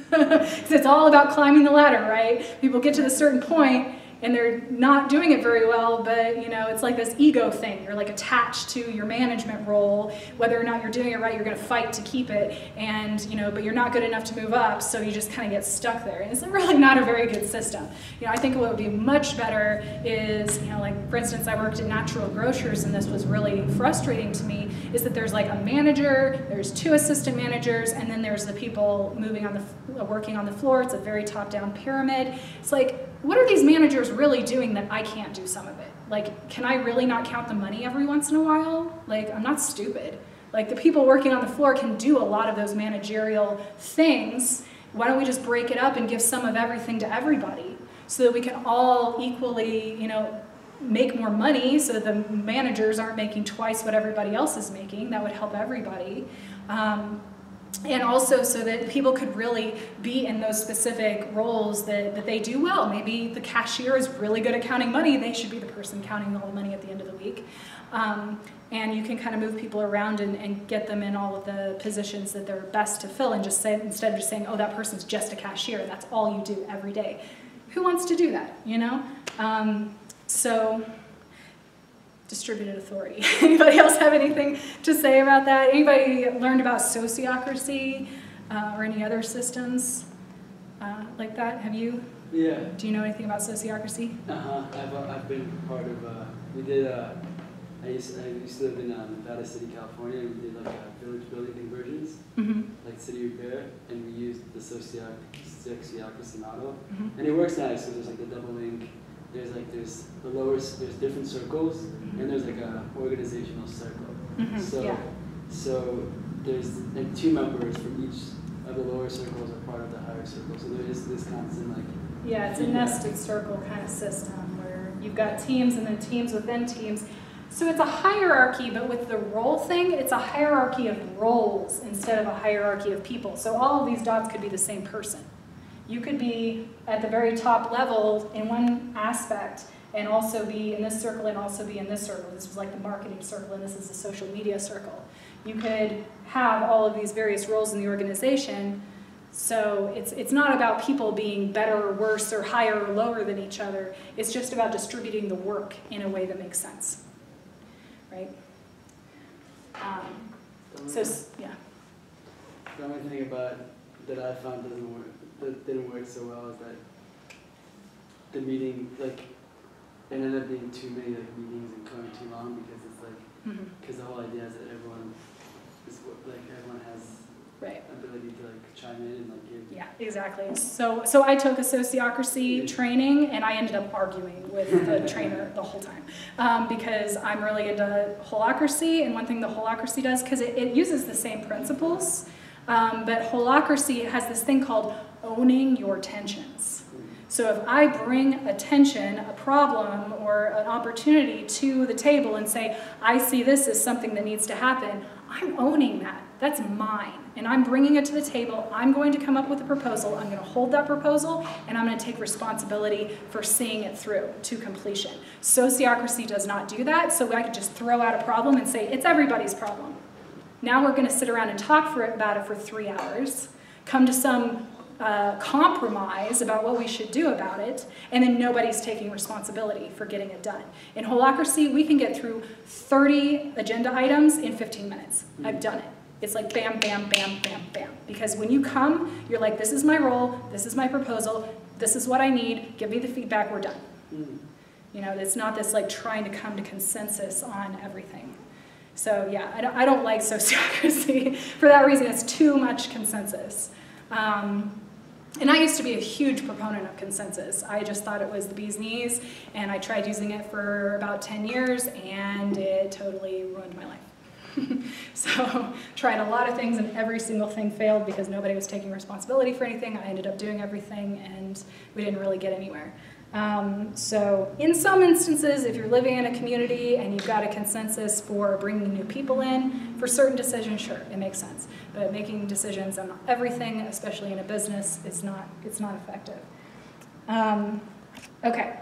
Because it's all about climbing the ladder, right? People get to a certain point, and they're not doing it very well, but you know, it's like this ego thing. You're like attached to your management role. Whether or not you're doing it right, you're gonna fight to keep it, and you know, but you're not good enough to move up, so you just kind of get stuck there. And it's really not a very good system. You know, I think what would be much better is, you know, like for instance, I worked at Natural Grocers, and this was really frustrating to me, is that there's like a manager, there's 2 assistant managers, and then there's the people working on the floor. It's a very top-down pyramid. It's like, what are these managers really doing that I can't do some of it? Like, can I really not count the money every once in a while? Like, I'm not stupid. Like, the people working on the floor can do a lot of those managerial things. Why don't we just break it up and give some of everything to everybody so that we can all equally, you know, make more money so that the managers aren't making twice what everybody else is making. That would help everybody. And also so that people could really be in those specific roles that they do well. Maybe the cashier is really good at counting money. They should be the person counting all the money at the end of the week. And you can kind of move people around and get them in all of the positions that they're best to fill, and just say, instead of just saying, oh, that person's just a cashier, that's all you do every day. Who wants to do that, you know? So distributed authority. Anybody else have anything to say about that? Anybody learned about sociocracy or any other systems like that? Have you? Yeah. Do you know anything about sociocracy? I've been part of. We did. I used to live in Nevada City, California, and we did like village building conversions, like city repair, and we used the sociocracy model, and it works nice. So there's like the double link. There's the lowest. There's different circles, and there's like a organizational circle. So there's like 2 members from each of the lower circles are part of the higher circle. So there is this constant like. Yeah, it's a nested circle kind of system where you've got teams and then teams within teams. So it's a hierarchy, but with the role thing, it's a hierarchy of roles instead of a hierarchy of people. So all of these dots could be the same person. You could be at the very top level in one aspect and also be in this circle and also be in this circle. This was like the marketing circle and this is the social media circle. You could have all of these various roles in the organization. So it's not about people being better or worse or higher or lower than each other. It's just about distributing the work in a way that makes sense. Right? Yeah. The only thing about that I found that didn't work so well is that the meeting, like, it ended up being too many like meetings and going too long because it's like, because the whole idea is that everyone has right. ability to like chime in and like give. Yeah, exactly. So I took a sociocracy training and I ended up arguing with the trainer the whole time because I'm really into holacracy, and one thing the holacracy does, because it uses the same principles, but holacracy has this thing called owning your tensions. So if I bring a tension, a problem, or an opportunity to the table and say, I see this as something that needs to happen, I'm owning that. That's mine. And I'm bringing it to the table. I'm going to come up with a proposal. I'm going to hold that proposal, and I'm going to take responsibility for seeing it through to completion. Sociocracy does not do that, so I could just throw out a problem and say, it's everybody's problem. Now we're going to sit around and talk about it for 3 hours, come to some compromise about what we should do about it, and then nobody's taking responsibility for getting it done. In holacracy, we can get through 30 agenda items in 15 minutes. I've done it. It's like bam, bam, bam, bam, bam. Because when you come, you're like, this is my role, this is my proposal, this is what I need, give me the feedback, we're done. You know, it's not this like trying to come to consensus on everything. So yeah, I don't like sociocracy. For that reason, it's too much consensus. And I used to be a huge proponent of consensus. I just thought it was the bee's knees, and I tried using it for about 10 years, and it totally ruined my life. So, tried a lot of things, and every single thing failed because nobody was taking responsibility for anything. I ended up doing everything, and we didn't really get anywhere. So in some instances, if you're living in a community and you've got a consensus for bringing new people in, for certain decisions, sure, it makes sense. But making decisions on everything, especially in a business, it's not effective. Okay,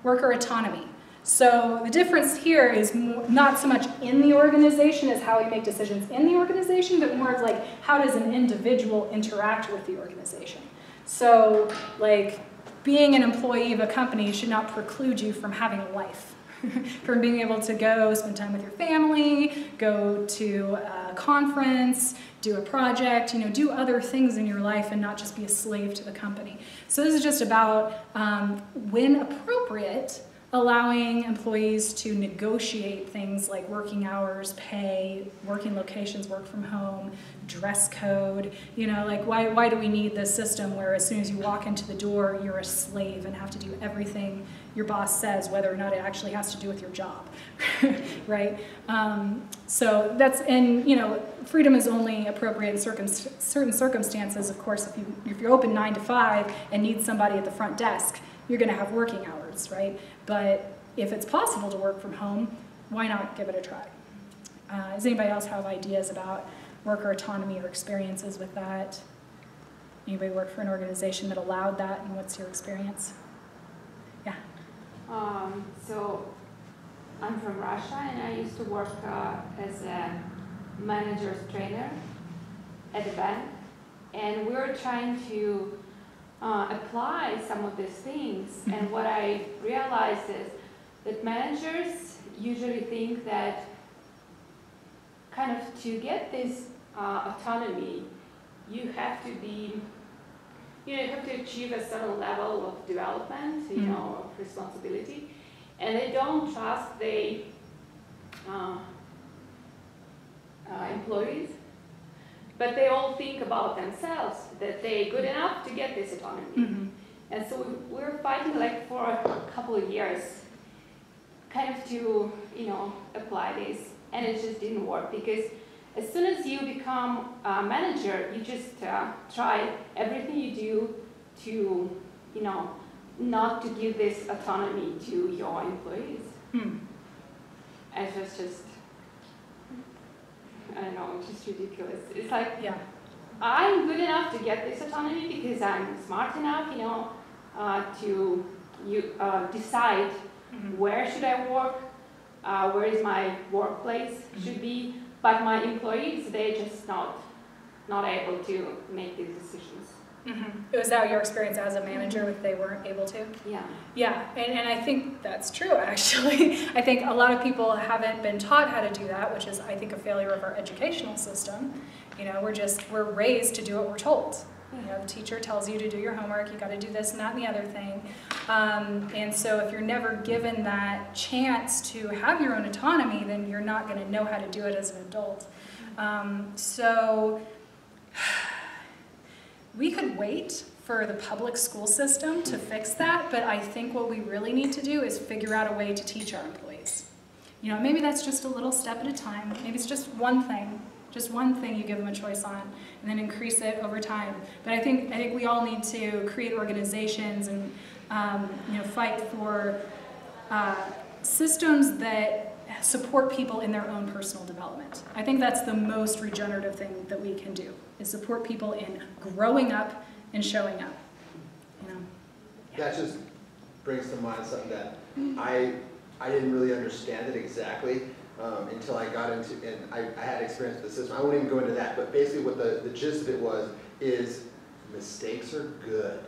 worker autonomy. So the difference here is not so much in the organization as how we make decisions in the organization, but more of like how does an individual interact with the organization. So like, being an employee of a company should not preclude you from having a life, from being able to go spend time with your family, go to a conference, do a project, do other things in your life and not just be a slave to the company. So this is just about, when appropriate, allowing employees to negotiate things like working hours, pay, working locations, work from home, dress code, like why do we need this system where as soon as you walk into the door, you're a slave and have to do everything your boss says, whether or not it actually has to do with your job, right? So that's, and freedom is only appropriate in certain circumstances. Of course, if you're open 9 to 5 and need somebody at the front desk, you're going to have working hours, right? But if it's possible to work from home, why not give it a try? Does anybody else have ideas about worker autonomy or experiences with that? Anybody work for an organization that allowed that, and what's your experience? Yeah. So I'm from Russia, and I used to work as a manager's trainer at a bank, and we were trying to apply some of these things, and what I realized is that managers usually think that kind of to get this autonomy, you have to be, you have to achieve a certain level of development, of responsibility, and they don't trust the employees, but they all think about themselves, that they're good enough to get this autonomy. And so we're fighting like for a couple of years, kind of to, apply this, and it just didn't work, because as soon as you become a manager, you just try everything you do to, not to give this autonomy to your employees. And it was just, I don't know, just ridiculous. It's like, I'm good enough to get this autonomy because I'm smart enough, to decide where should I work, where is my workplace should be, but my employees, they're just not able to make these decisions. Was that your experience as a manager, if they weren't able to? Yeah. Yeah, and I think that's true, actually. I think a lot of people haven't been taught how to do that, which is, I think, a failure of our educational system. We're raised to do what we're told. The teacher tells you to do your homework, you got to do this and that and the other thing. And so if you're never given that chance to have your own autonomy, then you're not going to know how to do it as an adult. So we could wait for the public school system to fix that, but I think what we really need to do is figure out a way to teach our employees. Maybe that's just a little step at a time. Maybe it's just one thing you give them a choice on, and then increase it over time. But I think we all need to create organizations and fight for systems that support people in their own personal development. I think that's the most regenerative thing that we can do, is support people in growing up and showing up. That just brings to mind something that I didn't really understand it exactly until I got into, and I had experience with the system. I won't even go into that, but basically what the gist of it is mistakes are good.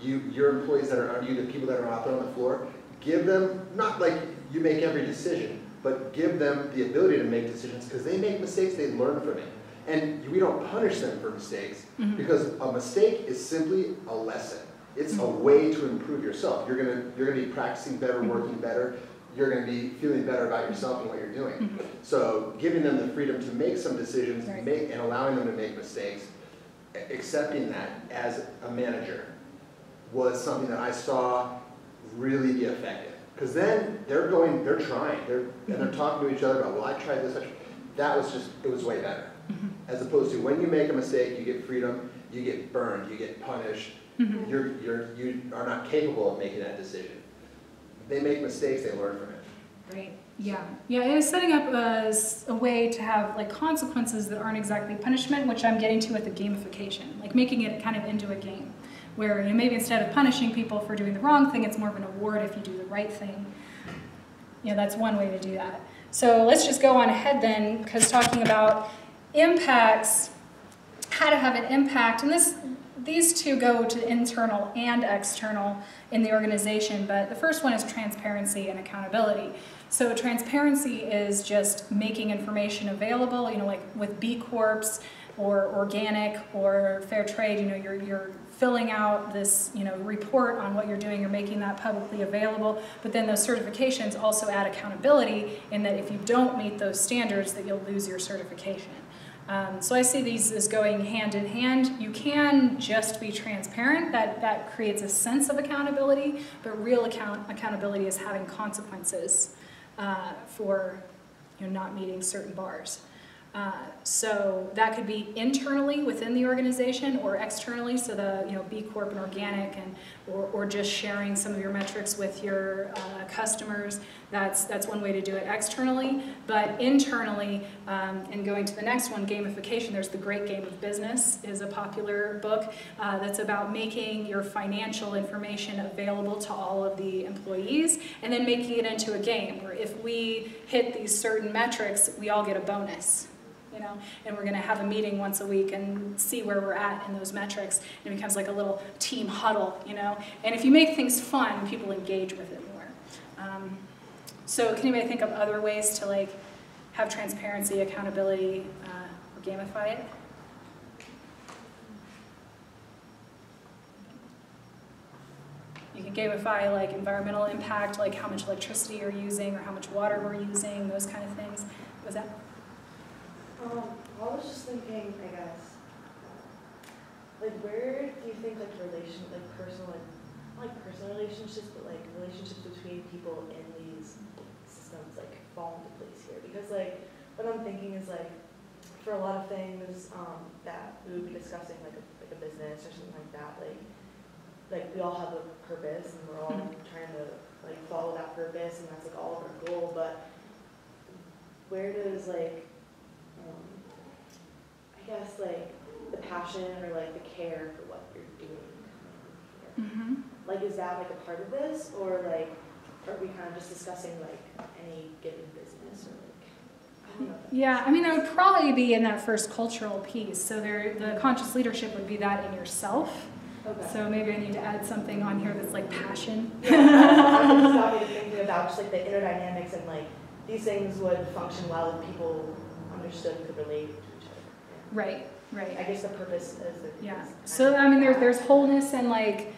Your employees that are under you, the people that are out there on the floor, give them, not like you make every decision, but give them the ability to make decisions, because they make mistakes, they learn from it. And we don't punish them for mistakes, because a mistake is simply a lesson. It's a way to improve yourself. You're gonna be practicing better, working better. You're gonna be feeling better about yourself and what you're doing. So giving them the freedom to make some decisions, and allowing them to make mistakes, accepting that as a manager was something that I saw really be effective. Because then they're trying, and they're talking to each other about, well, I tried this, it was way better. As opposed to when you make a mistake, you get freedom, you get burned, you get punished, you are not capable of making that decision. They make mistakes, they learn from it. Right. Yeah. Yeah, it is setting up a way to have like consequences that aren't exactly punishment, which I'm getting to with the gamification, like making it kind of into a game, where maybe instead of punishing people for doing the wrong thing, it's more of an award if you do the right thing. That's one way to do that. So let's just go on ahead then, because talking about impacts, how to have an impact, and these two go to internal and external in the organization, but the first one is transparency and accountability. So transparency is just making information available, like with B Corps or organic or fair trade, you're filling out this, report on what you're doing, you're making that publicly available, but then those certifications also add accountability in that if you don't meet those standards, that you'll lose your certification. So I see these as going hand in hand. You can just be transparent, that creates a sense of accountability, but real accountability is having consequences for not meeting certain bars. So that could be internally within the organization or externally, so the B Corp and organic, and or just sharing some of your metrics with your customers. That's one way to do it externally. But internally, and going to the next one, gamification. There's The Great Game of Business is a popular book that's about making your financial information available to all of the employees, and then making it into a game where if we hit these certain metrics, we all get a bonus. And we're going to have a meeting once a week and see where we're at in those metrics. And it becomes like a little team huddle, And if you make things fun, people engage with it more. So can anybody think of other ways to have transparency, accountability, or gamify it? could gamify like environmental impact, like how much electricity you're using or how much water we're using, those kind of things. Was that? I was just thinking, I guess, like where do you think like personal, not like personal relationships, but like relationships between people in these systems like fall into place here? Because like what I'm thinking is like for a lot of things that we would be discussing, like a business or something like that, like we all have a purpose and we're all trying to like follow that purpose and that's like all of our goal, but where does like I guess like the passion or like the care for what you're doing here? Mm-hmm. Like is that like a part of this, or like are we kind of just discussing like any given business or like I don't know? Yeah, I mean that would probably be in that first cultural piece. So the conscious leadership would be that in yourself. Okay. So maybe I need to add something on here that's like passion. Yeah, I just got me thinking about just like the inner dynamics and like these things would function well if people understood and could relate to each other. Right, right. I guess the purpose is the Yeah. So I mean, there's wholeness and like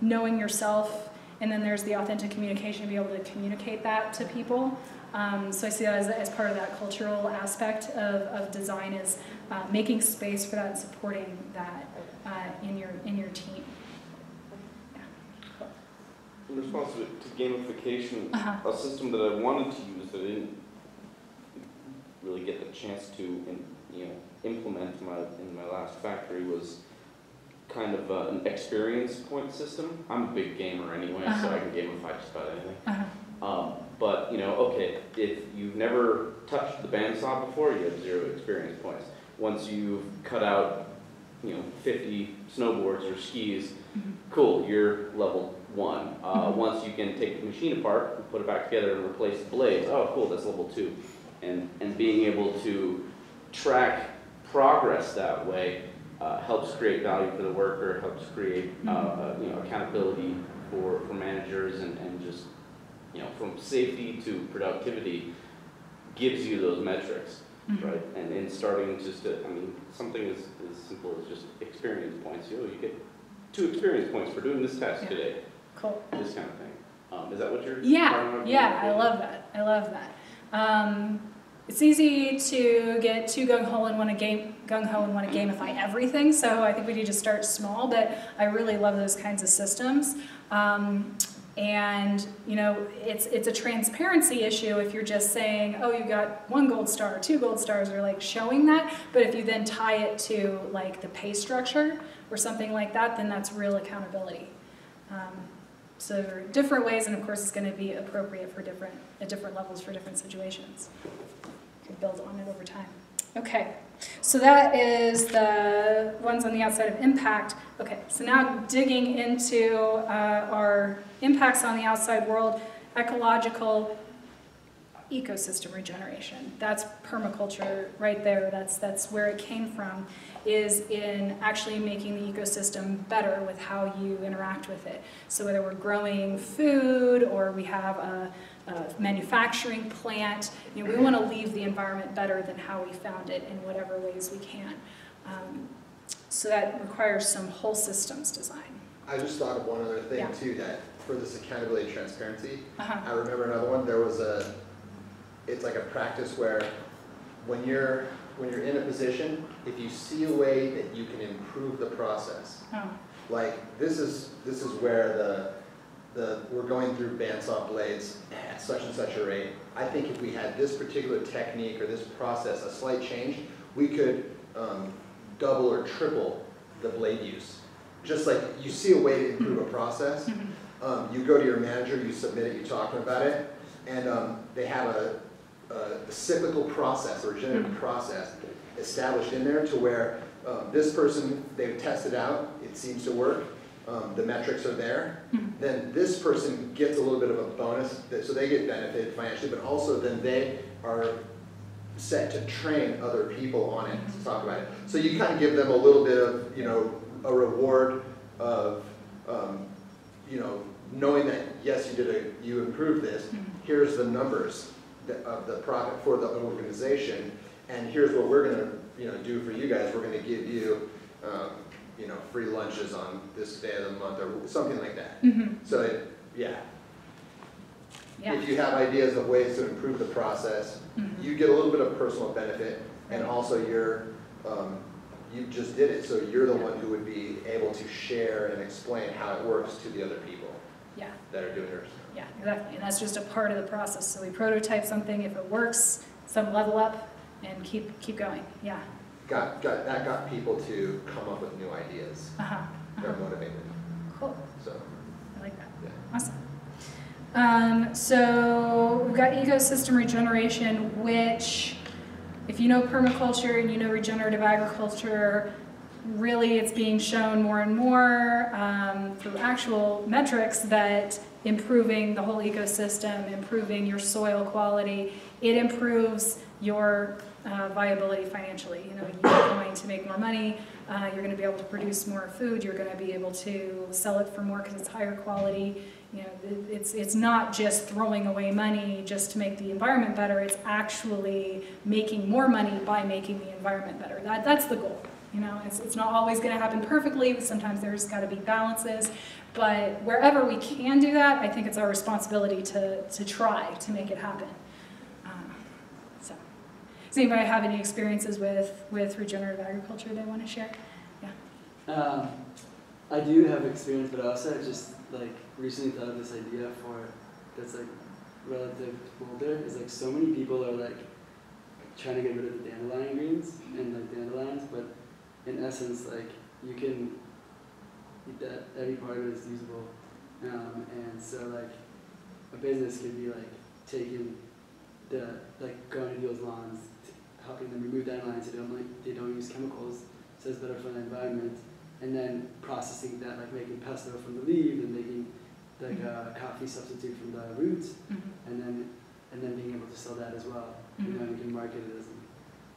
knowing yourself, and then there's the authentic communication to be able to communicate that to people. So I see that as part of that cultural aspect of design is making space for that and supporting that in your team. Yeah. In response to gamification, Uh-huh. a system that I wanted to use that I didn't really get the chance to implement in my last factory was kind of an experience point system. I'm a big gamer anyway, so I can gamify just about anything. But okay, if you've never touched the bandsaw before, you have 0 experience points. Once you've cut out 50 snowboards or skis, cool, you're level 1. Once you can take the machine apart and put it back together and replace the blades, oh cool, that's level 2. And being able to track progress that way helps create value for the worker, helps create accountability for managers, and just from safety to productivity gives you those metrics, right? And in starting just to, something as simple as just experience points. You get 2 experience points for doing this task today. Cool. This kind of thing. Is that what you're? Yeah. I love that. It's easy to get too gung-ho and want to gamify everything, so I think we need to start small, but I really love those kinds of systems. And it's a transparency issue if you're just saying, oh, you got 1 gold star, 2 gold stars, or like showing that, but if you then tie it to like the pay structure or something like that, then that's real accountability. So there are different ways, and of course it's going to be appropriate for at different levels for different situations. Build on it over time. Okay, so that is the ones on the outside of impact. Okay, so now digging into our impacts on the outside world, ecological ecosystem regeneration. That's permaculture right there. That's where it came from, is in actually making the ecosystem better with how you interact with it. So whether we're growing food or we have a manufacturing plant, we want to leave the environment better than how we found it in whatever ways we can. So that requires some whole systems design. I just thought of one other thing too, that for this accountability and transparency, I remember another one. There was it's like a practice where when you're in a position, if you see a way that you can improve the process, like this is where we're going through bandsaw blades at such and such a rate. I think if we had this particular technique or this process, a slight change, we could double or triple the blade use. Just like you see a way to improve a process, you go to your manager, you submit it, you talk to them about it, and they have a cyclical process or regenerative process established in there to where this person, they've tested out, it seems to work, the metrics are there, then this person gets a little bit of a bonus, so they get benefited financially, but also then they are set to train other people on it to talk about it. So you kind of give them a little bit of, a reward of, knowing that yes, you improved this. Here's the numbers of the profit for the organization, and here's what we're going to, do for you guys. We're going to give you, you know, free lunches on this day of the month or something like that. Mm-hmm. So, yeah. Yeah. If you have ideas of ways to improve the process, Mm-hmm. you get a little bit of personal benefit, and Right. also you just did it, so you're the one who would be able to share and explain how it works to the other people Yeah. that are doing yours. Yeah, exactly. And that's just a part of the process. So we prototype something. If it works, some level up and keep going. Yeah. That got people to come up with new ideas. Uh-huh. They're motivated. Cool. So, I like that. yeah. Awesome. So we've got ecosystem regeneration, which, if you know permaculture and you know regenerative agriculture, really it's being shown more and more through actual metrics that improving the whole ecosystem, improving your soil quality, it improves your viability financially. You know, you're going to make more money, you're going to be able to produce more food, you're going to be able to sell it for more because it's higher quality. You know, it's not just throwing away money just to make the environment better, it's actually making more money by making the environment better. That's the goal. You know, it's not always going to happen perfectly, sometimes there's got to be balances, but wherever we can do that, I think it's our responsibility to try to make it happen. So, does anybody have any experiences with regenerative agriculture they want to share? Yeah. I do have experience, but I also just like recently thought of this idea that's like relative older. Is like so many people are like trying to get rid of the dandelion greens and like dandelions, but in essence, like you can eat that, every part of it is usable, and so like a business could be like taking going to people's lawns, helping them remove dandelions so they don't use chemicals, so it's better for the environment. And then processing that, like making pesto from the leaves and making like a coffee substitute from the roots, and then being able to sell that as well. You know, you can market it as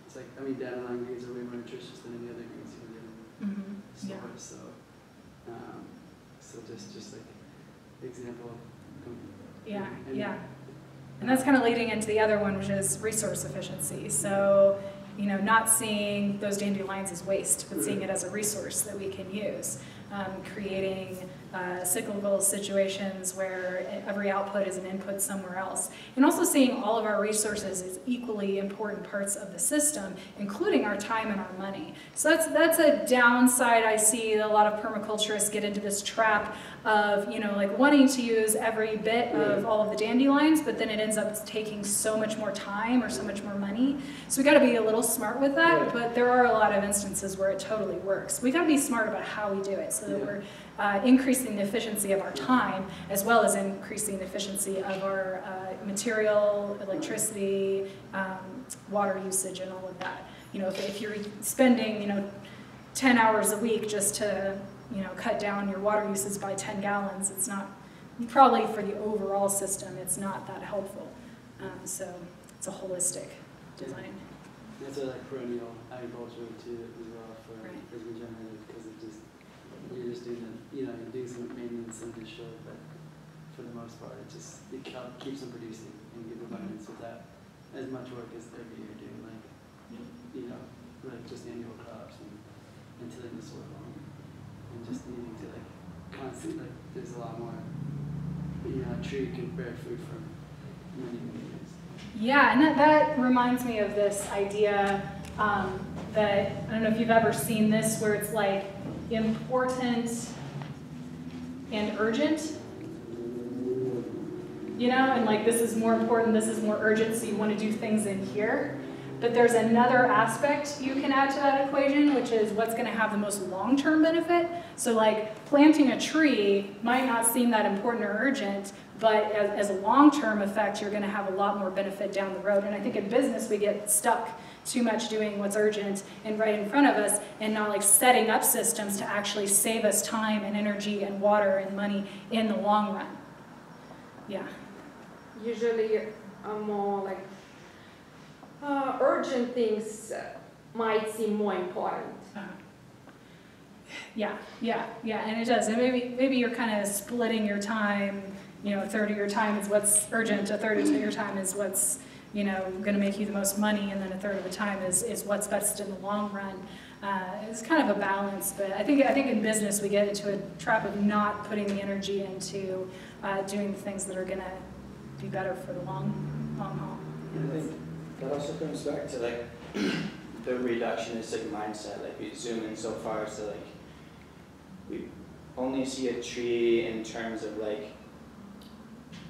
it's like, I mean, dandelion greens are way more nutritious than any other greens you can get in stores. Yeah. So just like example. Yeah, yeah. And that's kind of leading into the other one, which is resource efficiency. So, you know, not seeing those dandelions as waste, but seeing it as a resource that we can use. Creating cyclical situations where every output is an input somewhere else. And also seeing all of our resources as equally important parts of the system, including our time and our money. So that's a downside I see. A lot of permaculturists get into this trap of, you know, like wanting to use every bit of all of the dandelions, but then it ends up taking so much more time or so much more money. So we got to be a little smart with that, but there are a lot of instances where it totally works. We got to be smart about how we do it so that we're increasing the efficiency of our time as well as increasing the efficiency of our material, electricity, water usage, and all of that. You know, if you're spending, you know, 10 hours a week just to, you know, cut down your water usage by 10 gallons, it's not, probably for the overall system, it's not that helpful. So it's a holistic design. It's a like perennial agriculture too as well for regenerative, because it just you're just doing the, you know, you're doing some maintenance and just show that for the most part it keeps them producing and give abundance without as much work as every year doing like, you know, like just annual crops and tilling the soil and just needing to like constantly, like there's a lot more, you know, a tree can bear fruit for many years. Yeah, and that reminds me of this idea that, I don't know if you've ever seen this, where it's like important and urgent, you know, and like this is more important, this is more urgent, so you want to do things in here. But there's another aspect you can add to that equation, which is what's going to have the most long-term benefit. So like planting a tree might not seem that important or urgent, but as a long-term effect, you're going to have a lot more benefit down the road. And I think in business, we get stuck too much doing what's urgent and right in front of us and not like setting up systems to actually save us time and energy and water and money in the long run. Yeah. Usually more like urgent things might seem more important. Yeah, and it does. And maybe you're kind of splitting your time, you know, a third of your time is what's urgent, a third of your time is what's, you know, going to make you the most money, and then a third of the time is what's best in the long run. It's kind of a balance, but I think in business we get into a trap of not putting the energy into doing the things that are going to be better for the long haul. And I think that also comes back to like the reductionistic mindset. Like we zoom in so far as to like we only see a tree in terms of like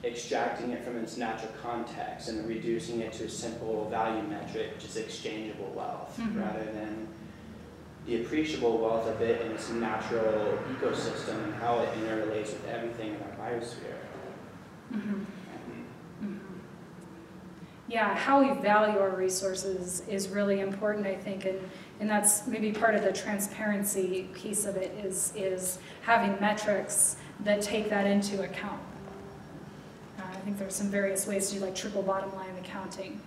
extracting it from its natural context and reducing it to a simple value metric, which is exchangeable wealth, rather than the appreciable wealth of it in its natural ecosystem and how it interrelates with everything in our biosphere. Yeah, how we value our resources is really important, I think, and that's maybe part of the transparency piece of it is having metrics that take that into account. I think there's some various ways to do like triple bottom line accounting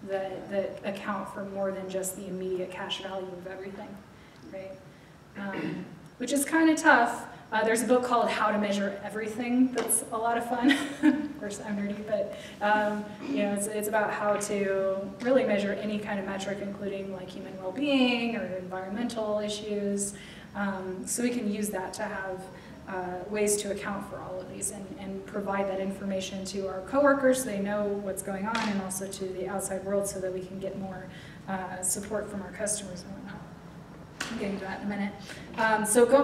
that account for more than just the immediate cash value of everything, right? Which is kind of tough. There's a book called How to Measure Everything that's a lot of fun. Of course, I'm nerdy, but you know, it's about how to really measure any kind of metric, including like human well-being or environmental issues. So we can use that to have ways to account for all of these and provide that information to our coworkers so they know what's going on, and also to the outside world so that we can get more support from our customers and whatnot. I'm getting to that in a minute.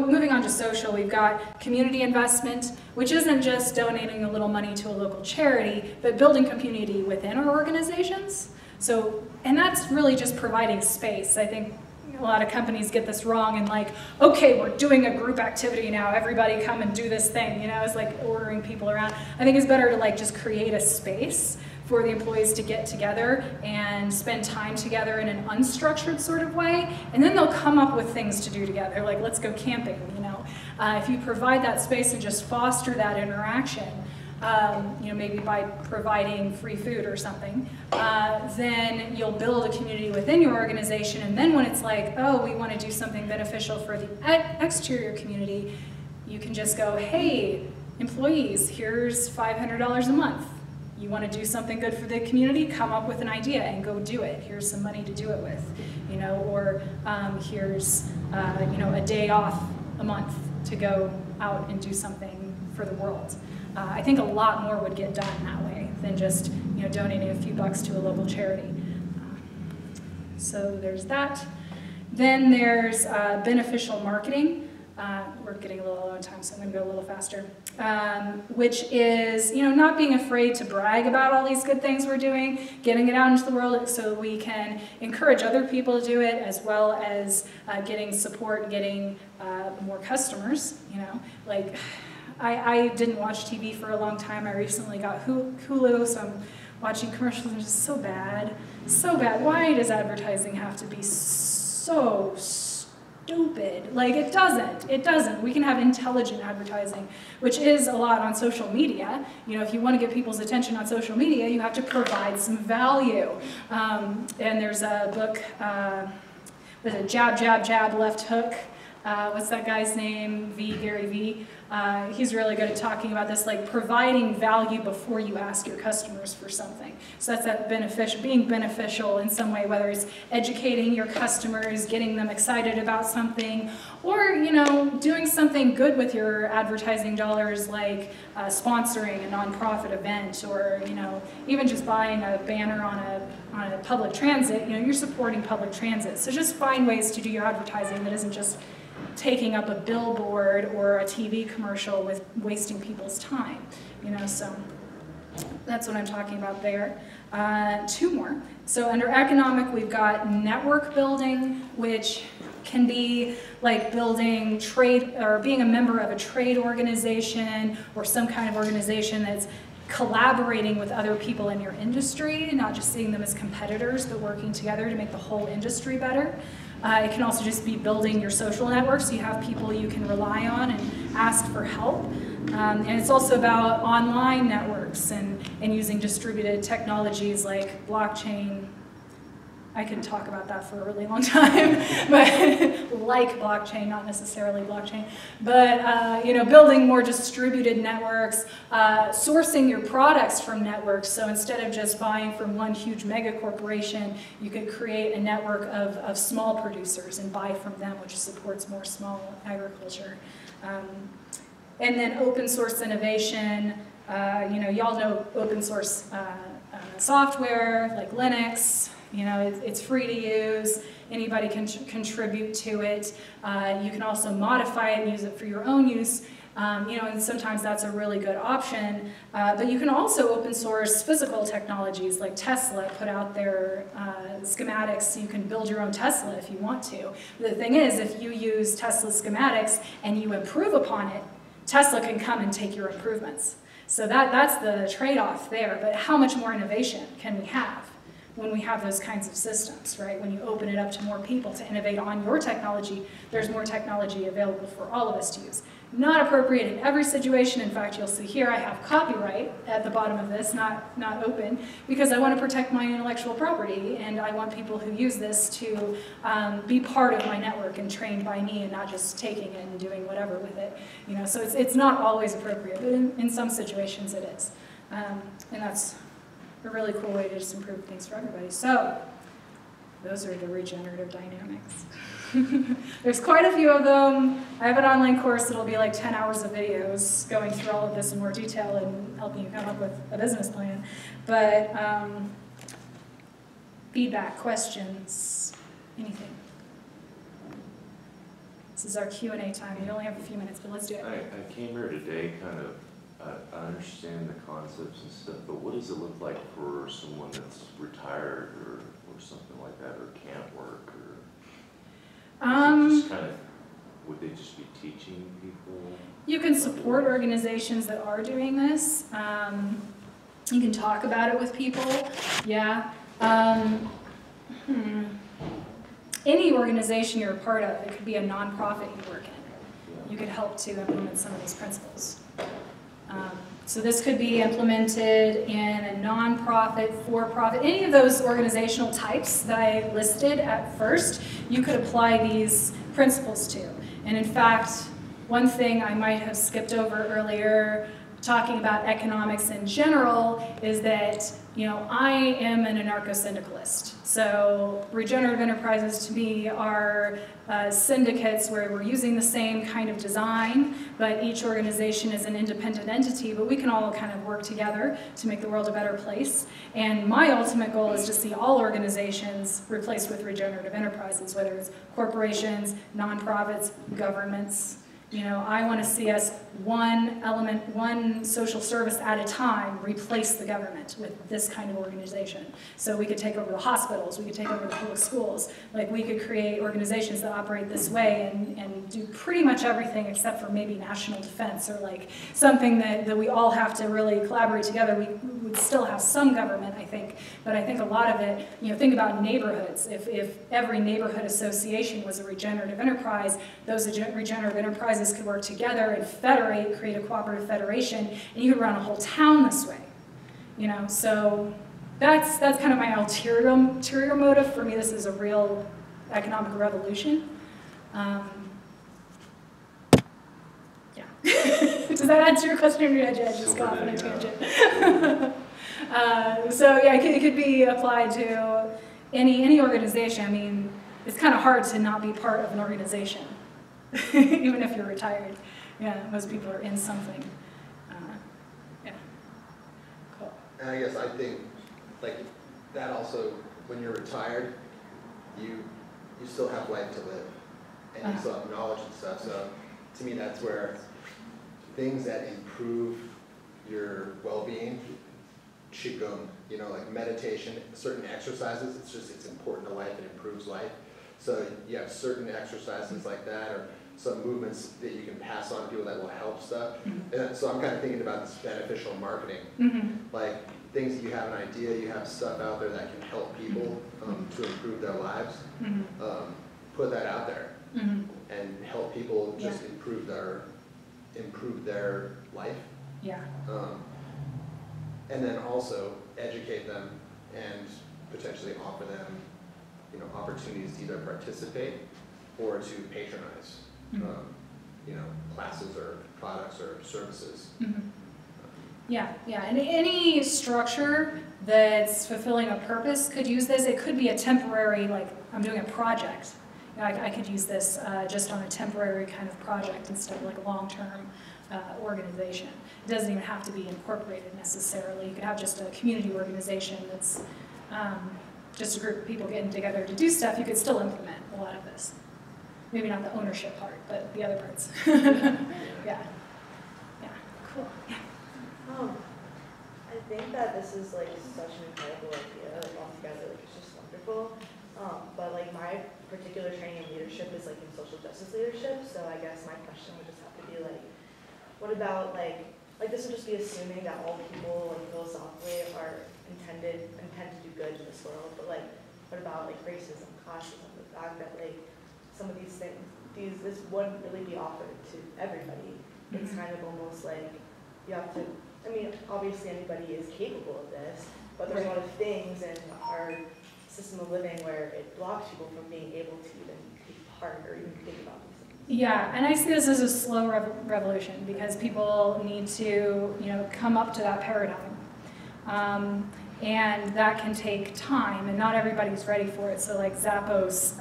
Moving on to social, we've got community investment, which isn't just donating a little money to a local charity, but building community within our organizations. And that's really just providing space. I think a lot of companies get this wrong and like, okay, we're doing a group activity now, everybody come and do this thing, you know, it's like ordering people around. I think it's better to like just create a space for the employees to get together and spend time together in an unstructured sort of way, and then they'll come up with things to do together, like let's go camping, you know. If you provide that space and just foster that interaction, you know, maybe by providing free food or something, then you'll build a community within your organization, and then when it's like, oh, we want to do something beneficial for the exterior community, you can just go, hey, employees, here's $500 a month. You want to do something good for the community? Come up with an idea and go do it. Here's some money to do it with, you know, or here's you know, a day off a month to go out and do something for the world. I think a lot more would get done that way than just, you know, donating a few bucks to a local charity. So there's that. Then there's beneficial marketing. We're getting a little low on time, so I'm going to go a little faster. Which is, you know, not being afraid to brag about all these good things we're doing, getting it out into the world so we can encourage other people to do it, as well as getting support and getting more customers, you know. Like, I didn't watch TV for a long time. I recently got Hulu, so I'm watching commercials and it's just so bad. So bad. Why does advertising have to be so stupid? Like, it doesn't. We can have intelligent advertising, which is a lot on social media. You know, if you want to get people's attention on social media, you have to provide some value. And there's a book, was it Jab, Jab, Jab, Left Hook? What's that guy's name? Gary V. He's really good at talking about this, like providing value before you ask your customers for something. So that's that being beneficial in some way, whether it's educating your customers, getting them excited about something, or, you know, doing something good with your advertising dollars, like sponsoring a nonprofit event, or, you know, even just buying a banner on a public transit. You know, you're supporting public transit. So just find ways to do your advertising that isn't just taking up a billboard or a TV commercial with wasting people's time, you know, so that's what I'm talking about there. Two more. So under economic, we've got network building, which can be like building trade, or being a member of a trade organization or some kind of organization that's collaborating with other people in your industry, not just seeing them as competitors, but working together to make the whole industry better. It can also just be building your social network, so you have people you can rely on and ask for help. And it's also about online networks and using distributed technologies like blockchain, I can talk about that for a really long time, but like blockchain, not necessarily blockchain, but building more distributed networks, sourcing your products from networks. So instead of just buying from one huge mega corporation, you could create a network of small producers and buy from them, which supports more small agriculture. And then open source innovation. Y'all know open source software like Linux. It's free to use. Anybody can contribute to it. You can also modify it and use it for your own use. And sometimes that's a really good option. But you can also open source physical technologies, like Tesla put out their schematics so you can build your own Tesla if you want to. But the thing is, if you use Tesla schematics and you improve upon it, Tesla can come and take your improvements. So that's the trade-off there. But how much more innovation can we have when we have those kinds of systems, right? When you open it up to more people to innovate on your technology, there's more technology available for all of us to use. Not appropriate in every situation. In fact, you'll see here I have copyright at the bottom of this, not open, because I want to protect my intellectual property, and I want people who use this to be part of my network and trained by me and not just taking it and doing whatever with it. So it's not always appropriate, but in some situations it is. And that's a really cool way to just improve things for everybody. So those are the regenerative dynamics. There's quite a few of them. I have an online course that'll be like 10 hours of videos going through all of this in more detail and helping you come up with a business plan. But feedback, questions, anything? This is our Q&A time. We only have a few minutes, but let's do it. I came here today kind of, I understand the concepts and stuff, but what does it look like for someone that's retired or something like that, or can't work, or just kind of, would they just be teaching people? You can support organizations that are doing this. You can talk about it with people, yeah. Any organization you're a part of, it could be a nonprofit you work in. You could help to implement some of these principles. So this could be implemented in a nonprofit, for-profit, any of those organizational types that I listed at first, you could apply these principles to. And in fact, one thing I might have skipped over earlier, talking about economics in general, is that I am an anarcho-syndicalist. So regenerative enterprises to me are syndicates where we're using the same kind of design, but each organization is an independent entity, but we can all kind of work together to make the world a better place. And my ultimate goal is to see all organizations replaced with regenerative enterprises, whether it's corporations, nonprofits, governments. I want to see us one social service at a time replace the government with this kind of organization. So we could take over the hospitals, we could take over the public schools, like we could create organizations that operate this way and do pretty much everything except for maybe national defense or like something that we all have to really collaborate together. We would still have some government, I think, but I think a lot of it, think about neighborhoods. If every neighborhood association was a regenerative enterprise, those regenerative enterprises could work together and federate, create a cooperative federation, and you could run a whole town this way. So that's kind of my ulterior motive. For me, this is a real economic revolution. Yeah. Does that answer your question, or did I just go off on a tangent? So yeah, it could be applied to any organization. I mean, it's kind of hard to not be part of an organization. Even if you're retired. Yeah, most people are in something. Yeah, cool. And I guess I think, like, that also, when you're retired, you still have life to live, and you still have knowledge and stuff, so to me that's where things that improve your well-being should go, like meditation, certain exercises, it's important to life, it improves life. So you have certain exercises like that, or some movements that you can pass on to people that will help stuff. And so I'm kind of thinking about this beneficial marketing. Like things that you have an idea, you have stuff out there that can help people to improve their lives. Put that out there and help people just improve their life. Yeah. And then also educate them and potentially offer them opportunities to either participate or to patronize, classes or products or services. Yeah, and any structure that's fulfilling a purpose could use this. It could be a temporary, like I'm doing a project. I could use this just on a temporary kind of project instead of like a long-term organization. It doesn't even have to be incorporated necessarily. You could have just a community organization that's just a group of people getting together to do stuff. You could still implement a lot of this. Maybe not the ownership part, but the other parts. Yeah, cool. Yeah. I think that this is like such an incredible idea, like altogether, like it's just wonderful. But like my particular training in leadership is like in social justice leadership, so I guess my question would just have to be like, what about like this would just be assuming that all people like philosophically are intend to do good in this world, but like what about like racism, classism, the fact that like some of these things, this wouldn't really be offered to everybody. It's kind of almost like you have to, I mean, obviously anybody is capable of this, but there's a lot of things in our system of living where it blocks people from being able to even be part or even think about these things. Yeah, and I see this as a slow revolution because people need to, come up to that paradigm. And that can take time, and not everybody's ready for it. So like Zappos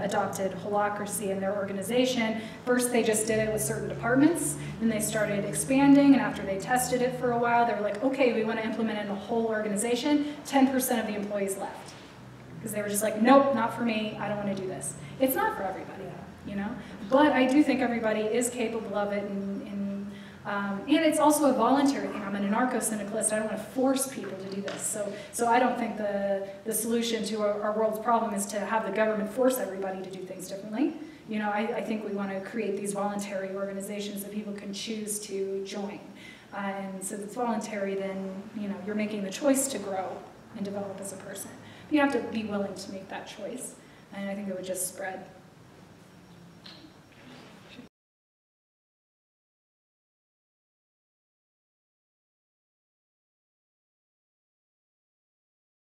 adopted holacracy in their organization. First they just did it with certain departments, then they started expanding, and after they tested it for a while, they were like, okay, we want to implement it in the whole organization. 10% of the employees left. Because they were just like, nope, not for me, I don't want to do this. It's not for everybody, But I do think everybody is capable of it, and it's also a voluntary thing. I'm an anarcho-syndicalist. I don't want to force people to do this. So I don't think the solution to our world's problem is to have the government force everybody to do things differently. I think we want to create these voluntary organizations that people can choose to join. And so if it's voluntary, then you're making the choice to grow and develop as a person. You have to be willing to make that choice, and I think it would just spread.